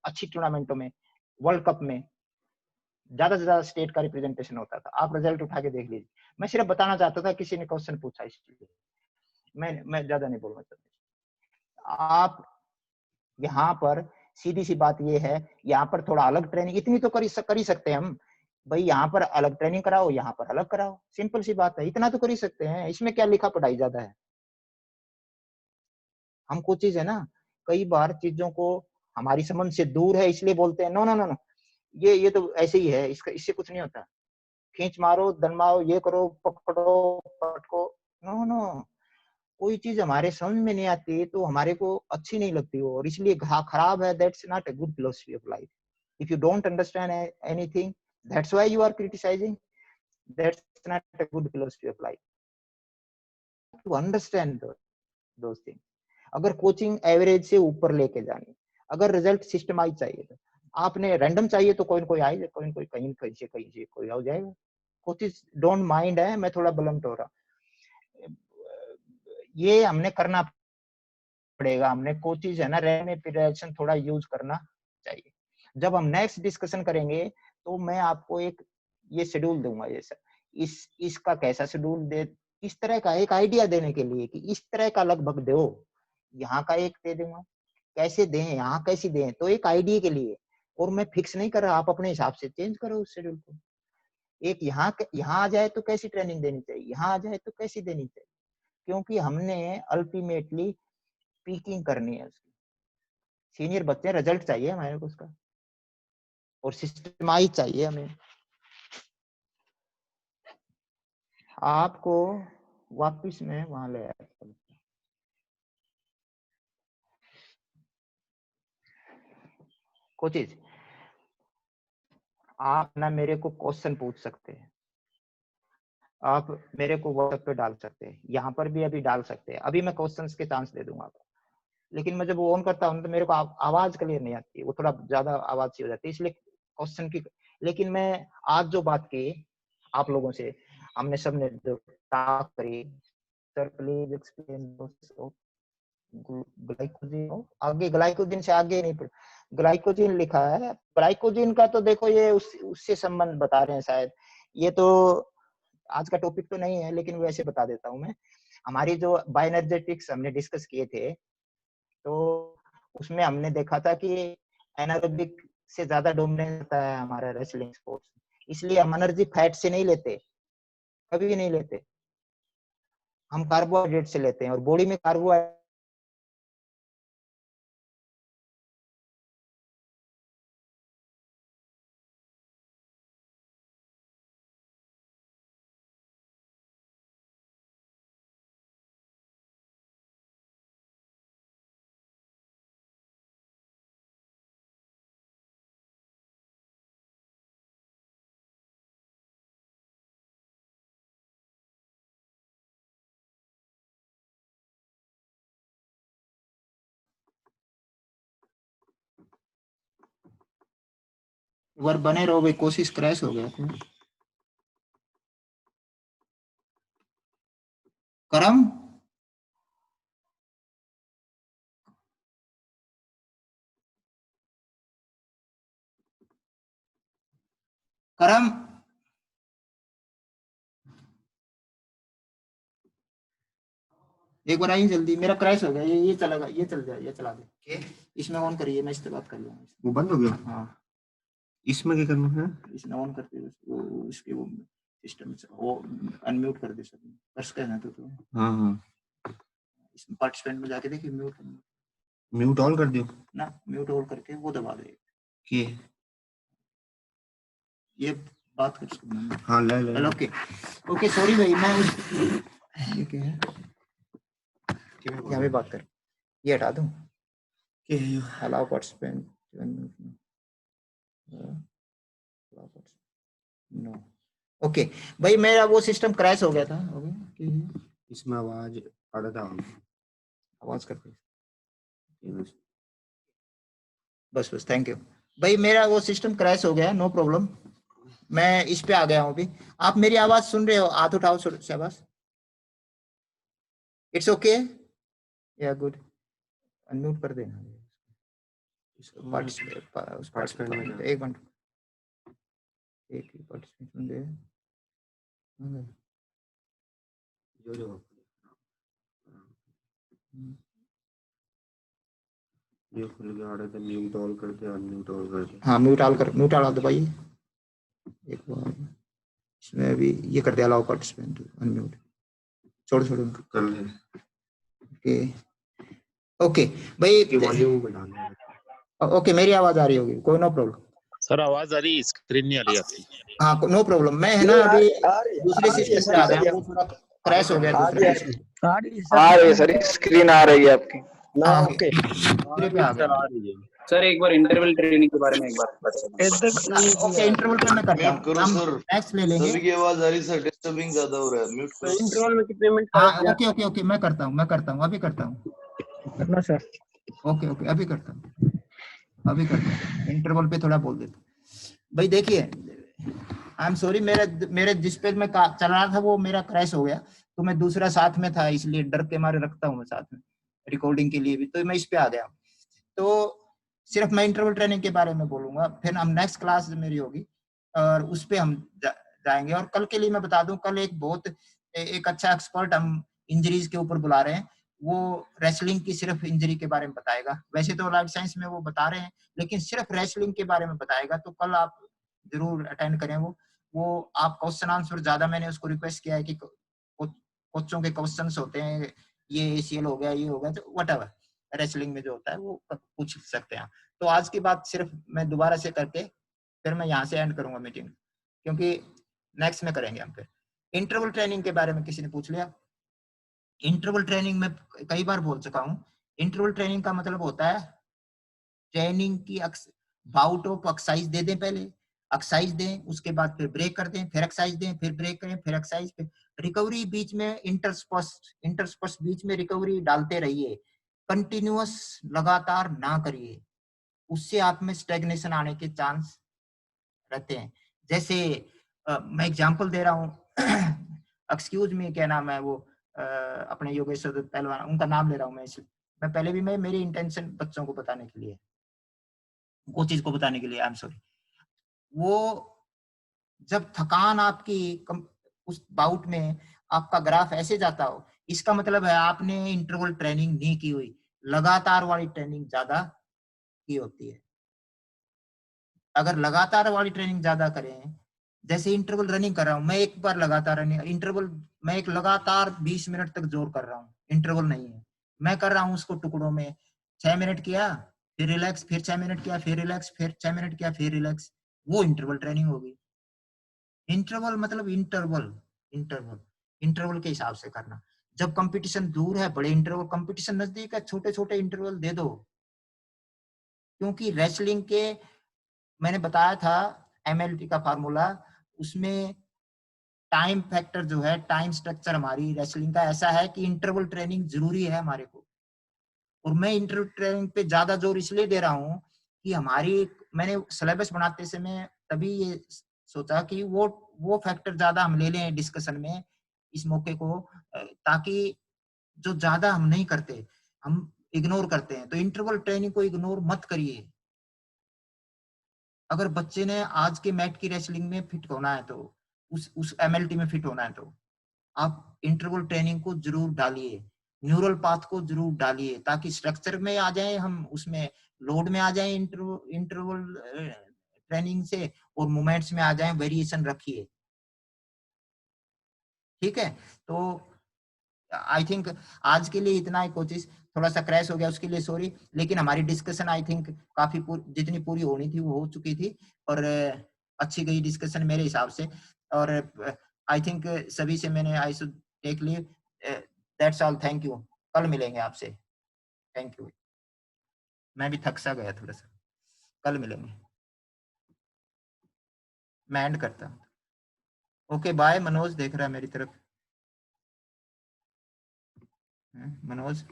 अच्छी टूर्नामेंटों में, वर्ल्ड कप में ज्यादा से ज्यादा स्टेट का रिप्रेजेंटेशन होता था। आप रिजल्ट उठा के देख लीजिए। मैं सिर्फ बताना चाहता था, किसी ने क्वेश्चन पूछा इसलिए मैं ज्यादा नहीं बोलना चाहता। आप यहाँ पर सीधी सी बात ये है, यहाँ पर थोड़ा अलग ट्रेनिंग इतनी तो कर ही सकते हैं हम भाई, यहाँ पर अलग ट्रेनिंग कराओ, यहाँ पर अलग कराओ, सिंपल सी बात है, इतना तो कर ही सकते हैं। इसमें क्या लिखा पढ़ाई ज्यादा है? हम कोचेज है ना, कई बार चीजों को हमारी समझ से दूर है इसलिए बोलते हैं नो नो नो नो, ये तो ऐसे ही है, इससे कुछ नहीं होता, खींच मारो, दनमाओ, ये करो, पकड़ो पटको, नो नो। कोई चीज हमारे समझ में नहीं आती तो हमारे को अच्छी नहीं लगती हो, और इसलिए खराब है। That's not a good philosophy of life. If you don't understand anything, that's why you are criticising, that's not a good philosophy of life. To understand those things. अगर कोचिंग एवरेज से ऊपर लेके जानी, अगर रिजल्ट सिस्टमाइज चाहिए, तो आपने रैंडम चाहिए तो कोई आए, कोई कहीं से कोई आ जाएगा। कोचिज डोंट माइंड है, मैं थोड़ा ब्लंट हो रहा, ये हमने करना पड़ेगा। हमने कोचिज है ना, रैपिड रिएक्शन थोड़ा यूज करना चाहिए। जब हम नेक्स्ट डिस्कशन करेंगे तो मैं आपको एक ये शेड्यूल दूंगा, ये सर इसका कैसा शेड्यूल दे, इस तरह का एक आइडिया देने के लिए कि इस तरह का लगभग दो, यहाँ का एक दे दूंगा, कैसे दें, यहाँ कैसे दें, तो एक आइडिया के लिए। और मैं फिक्स नहीं कर रहा, आप अपने हिसाब से चेंज करो उस शेड्यूल को। एक यहाँ आ जाए तो कैसी ट्रेनिंग देनी चाहिए, यहाँ आ जाए तो कैसी देनी चाहिए, क्योंकि हमने अल्टीमेटली पीकिंग करनी है उसकी। सीनियर बच्चे, रिजल्ट चाहिए हमारे को उसका, और सिस्टमाइज चाहिए हमें। आपको वापिस में वहां ले आया, कोचिज, आप ना मेरे को क्वेश्चन पूछ सकते हैं, आप मेरे को व्हाट्सएप पे डाल सकते हैं, यहाँ पर भी अभी डाल सकते हैं। अभी मैं क्वेश्चंस के चांस दे दूंगा आपको, लेकिन मैं जब वो ऑन करता हूँ तो मेरे को आवाज क्लियर नहीं आती, वो थोड़ा ज्यादा आवाज सी हो जाती है, इसलिए क्वेश्चन की। लेकिन मैं आज जो बात की आप लोगों से, हमने सबने जो टास्क करी, सर प्लीज एक्सप्लेन ग्लाइकोजिन, आगे ग्लाइकोजिन से आगे नहीं, ग्लाइकोजिन लिखा है। ग्लाइकोजिन का तो देखो ये उससे संबंध बता रहे हैं शायद, ये तो आज का टॉपिक तो नहीं है, लेकिन वैसे बता देता हूँ मैं। हमारी जो बायोएनर्जेटिक्स हमने डिस्कस किए थे, तो उसमें हमने देखा था कि एनारोबिक से ज्यादा डोमिनेंस होता है हमारा रेसलिंग स्पोर्ट्स, इसलिए हम एनर्जी फैट से नहीं लेते, कभी भी नहीं लेते, हम कार्बोहाइड्रेट से लेते हैं। और बॉडी में कार्बोहाइड्रेट वर बने रहो भाई, कोशिश क्रैश हो गया करम। करम एक बार आइए जल्दी, मेरा क्रैश हो गया, ये चला गया, ये चल जाए, ये चला दे, इसमें ऑन करिए, मैं इससे बात कर लूंगा।
वो बंद हो गया?
हाँ,
इसमें क्या करना है?
इसमें ऑन करते हुए वो इसके वो सिस्टम से वो अनम्यूट कर दे, सब कर्स कहना तो
हाँ हाँ,
इसमें पार्टिसिपेंट में जाके देखिए,
म्यूट ऑन कर दियो
ना, म्यूट ऑन करके वो दबा दे
कि
ये बात कर सकते।
हाँ ले ले।
ओके ओके, सॉरी भाई, मैं ये क्या है, यहाँ पे बात कर, ये हटा दूं, अलाउ पार्टिसिपेंट नो। ओके भाई, मेरा वो सिस्टम क्रैश हो गया था,
इसमें आवाज आ रहा था,
आवाज करते बस बस, थैंक यू भाई, मेरा वो सिस्टम क्रैश हो गया, नो प्रॉब्लम, मैं इस पे आ गया हूँ अभी। आप मेरी आवाज सुन रहे हो? हाथ उठाओ शाबाश, इट्स ओके, या गुड, अनम्यूट कर देना पार्टिसिपेंट, एक मिनट, एक ही पार्टिसिपेंट दे
ये खुल गया, आ रहा था म्यूट ऑल करके अनम्यूट ऑल करके।
हाँ, म्यूट ऑल कर, म्यूट ऑल दबाइए एक बार, इसमें अभी ये कर दिया, अलाउ पार्टिसिपेंट अनम्यूट, छोड़
कर ले।
ओके ओके भाई,
वॉल्यूम बढ़ा ले।
ओके, मेरी आवाज आ रही होगी, कोई नो प्रॉब्लम
सर? आवाज आ रही, स्क्रीन नहीं आ रही आपकी।
हाँ, नो प्रॉब्लम, मैं है ना अभी दूसरे सिस्टम पे आ गया, वो थोड़ा क्रैश हो गया दूसरे सिस्टम।
आ रही है सर, स्क्रीन आ रही है आपकी।
ओके, दूसरे पे आ गया
सर। एक बार इंटरवल ट्रेनिंग के बारे में एक बात बताइए।
ओके, इंटरवल पे मैं करता हूं, हम नेक्स्ट ले लेंगे।
सभी की आवाज आ रही सर, डिस्टर्बिंग ज्यादा हो रहा है, म्यूट करो।
इंटरवल में कितने मिनट?
हाँ, ओके ओके ओके, मैं करता हूँ, अभी करता हूँ
करना सर।
ओके ओके, अभी करता हूँ, इंटरवल पे थोड़ा बोल देता हूँ भाई। देखिए, आई एम सॉरी, मेरे जिस पे मैं चल रहा था वो मेरा क्रैश हो गया, तो मैं दूसरा साथ में था, इसलिए डर के मारे रखता हूँ मैं साथ में रिकॉर्डिंग के लिए भी, तो मैं इस पे आ गया। तो सिर्फ मैं इंटरवल ट्रेनिंग के बारे में बोलूंगा, फिर हम नेक्स्ट क्लास मेरी होगी और उस पे हम जाएंगे। और कल के लिए मैं बता दूं, कल एक अच्छा एक्सपर्ट हम इंजरीज के ऊपर बुला रहे हैं, वो रेसलिंग की सिर्फ इंजरी के बारे में बताएगा। वैसे तो लाइफ साइंस में वो बता रहे हैं, लेकिन सिर्फ रेसलिंग के बारे में बताएगा, तो कल आप जरूर अटेंड करें। वो आप क्वेश्चन आंसर ज्यादा, मैंने उसको रिक्वेस्ट किया है कि कोचों के क्वेश्चंस होते हैं, ये ACL हो गया, ये हो गया, तो व्हाटएवर रेसलिंग में जो होता है वो पूछ सकते हैं। तो आज की बात सिर्फ मैं दोबारा से करके फिर मैं यहाँ से एंड करूंगा मीटिंग, क्योंकि नेक्स्ट में करेंगे हम। फिर इंटरवल ट्रेनिंग के बारे में किसी ने पूछ लिया। इंटरवल ट्रेनिंग में कई बार बोल चुका हूँ, इंटरवल ट्रेनिंग का मतलब होता है ट्रेनिंग की बाउट ऑफ एक्सरसाइज दे दें, पहले एक्सरसाइज दें, उसके बाद फिर ब्रेक कर दें, फिर एक्सरसाइज दें, फिर ब्रेक करें, फिर एक्सरसाइज, फिर रिकवरी, बीच में इंटरस्पर्स बीच में रिकवरी डालते रहिए, कंटिन्यूअस लगातार ना करिए, उससे आप में स्टैग्नेशन आने के चांस रहते हैं। जैसे मैं एग्जांपल दे रहा हूँ, एक्सक्यूज मी, क्या नाम है वो अपने योगेश्वर दत्त पहलवान, उनका नाम ले रहा हूँ मैं पहले भी, मैं मेरी इंटेंशन बच्चों को बताने के लिए, कोचेज को बताने के लिए, आई एम सॉरी। वो जब थकान आपकी उस बाउट में आपका ग्राफ ऐसे जाता हो, इसका मतलब है आपने इंटरवल ट्रेनिंग नहीं की हुई, लगातार वाली ट्रेनिंग ज्यादा की होती है। अगर लगातार वाली ट्रेनिंग ज्यादा करें, जैसे इंटरवल रनिंग कर रहा हूं मैं, एक बार लगातार रनिंग इंटरवल, मैं एक लगातार 20 मिनट तक जोर कर रहा हूँ, इंटरवल नहीं है, मैं कर रहा हूँ उसको टुकड़ों में, 6 मिनट किया फिर रिलैक्स, फिर 6 मिनट किया फिर रिलैक्स, फिर 6 मिनट किया फिर रिलैक्स, वो इंटरवल ट्रेनिंग होगी। इंटरवल मतलब इंटरवल के हिसाब से करना। जब कंपटीशन दूर है बड़े इंटरवल, कंपटीशन नजदीक है छोटे छोटे इंटरवल दे दो, क्योंकि रेसलिंग के मैंने बताया था MLT का फार्मूला, उसमें टाइम फैक्टर जो है, टाइम स्ट्रक्चर हमारी रेसलिंग का ऐसा है कि इंटरवल ट्रेनिंग जरूरी है हमारे को। और मैं इंटरवल ट्रेनिंग पे ज्यादा जोर इसलिए दे रहा हूँ कि हमारी, मैंने सिलेबस बनाते समय तभी ये सोचा कि वो फैक्टर ज्यादा हम ले लें डिस्कशन में इस मौके को, ताकि जो ज्यादा हम नहीं करते, हम इग्नोर करते हैं, तो इंटरवल ट्रेनिंग को इग्नोर मत करिए। अगर बच्चे ने आज के मैट की रेसलिंग में फिट होना है, तो उस MLT में फिट होना है, तो आप इंटरवल ट्रेनिंग को जरूर डालिए, न्यूरल पाथ को जरूर डालिए, ताकि स्ट्रक्चर में आ जाए, हम उसमें लोड में आ जाए इंटरवल ट्रेनिंग से, और मूवमेंट्स में आ जाए, वेरिएशन रखिए। ठीक है, तो आई थिंक आज के लिए इतना ही कोचिस, थोड़ा सा क्रैश हो गया उसके लिए सॉरी, लेकिन हमारी डिस्कशन आई थिंक काफी जितनी पूरी होनी थी वो हो चुकी थी, और अच्छी गई डिस्कशन मेरे हिसाब से, और आई थिंक सभी से मैंने I should take leave, that's all, thank you, कल मिलेंगे आपसे, थैंक यू, मैं भी थक सा गया थोड़ा सा, कल मिलेंगे, मैं एंड करता हूँ। Okay bye. मनोज देख रहा है मेरी तरफ, मनोज।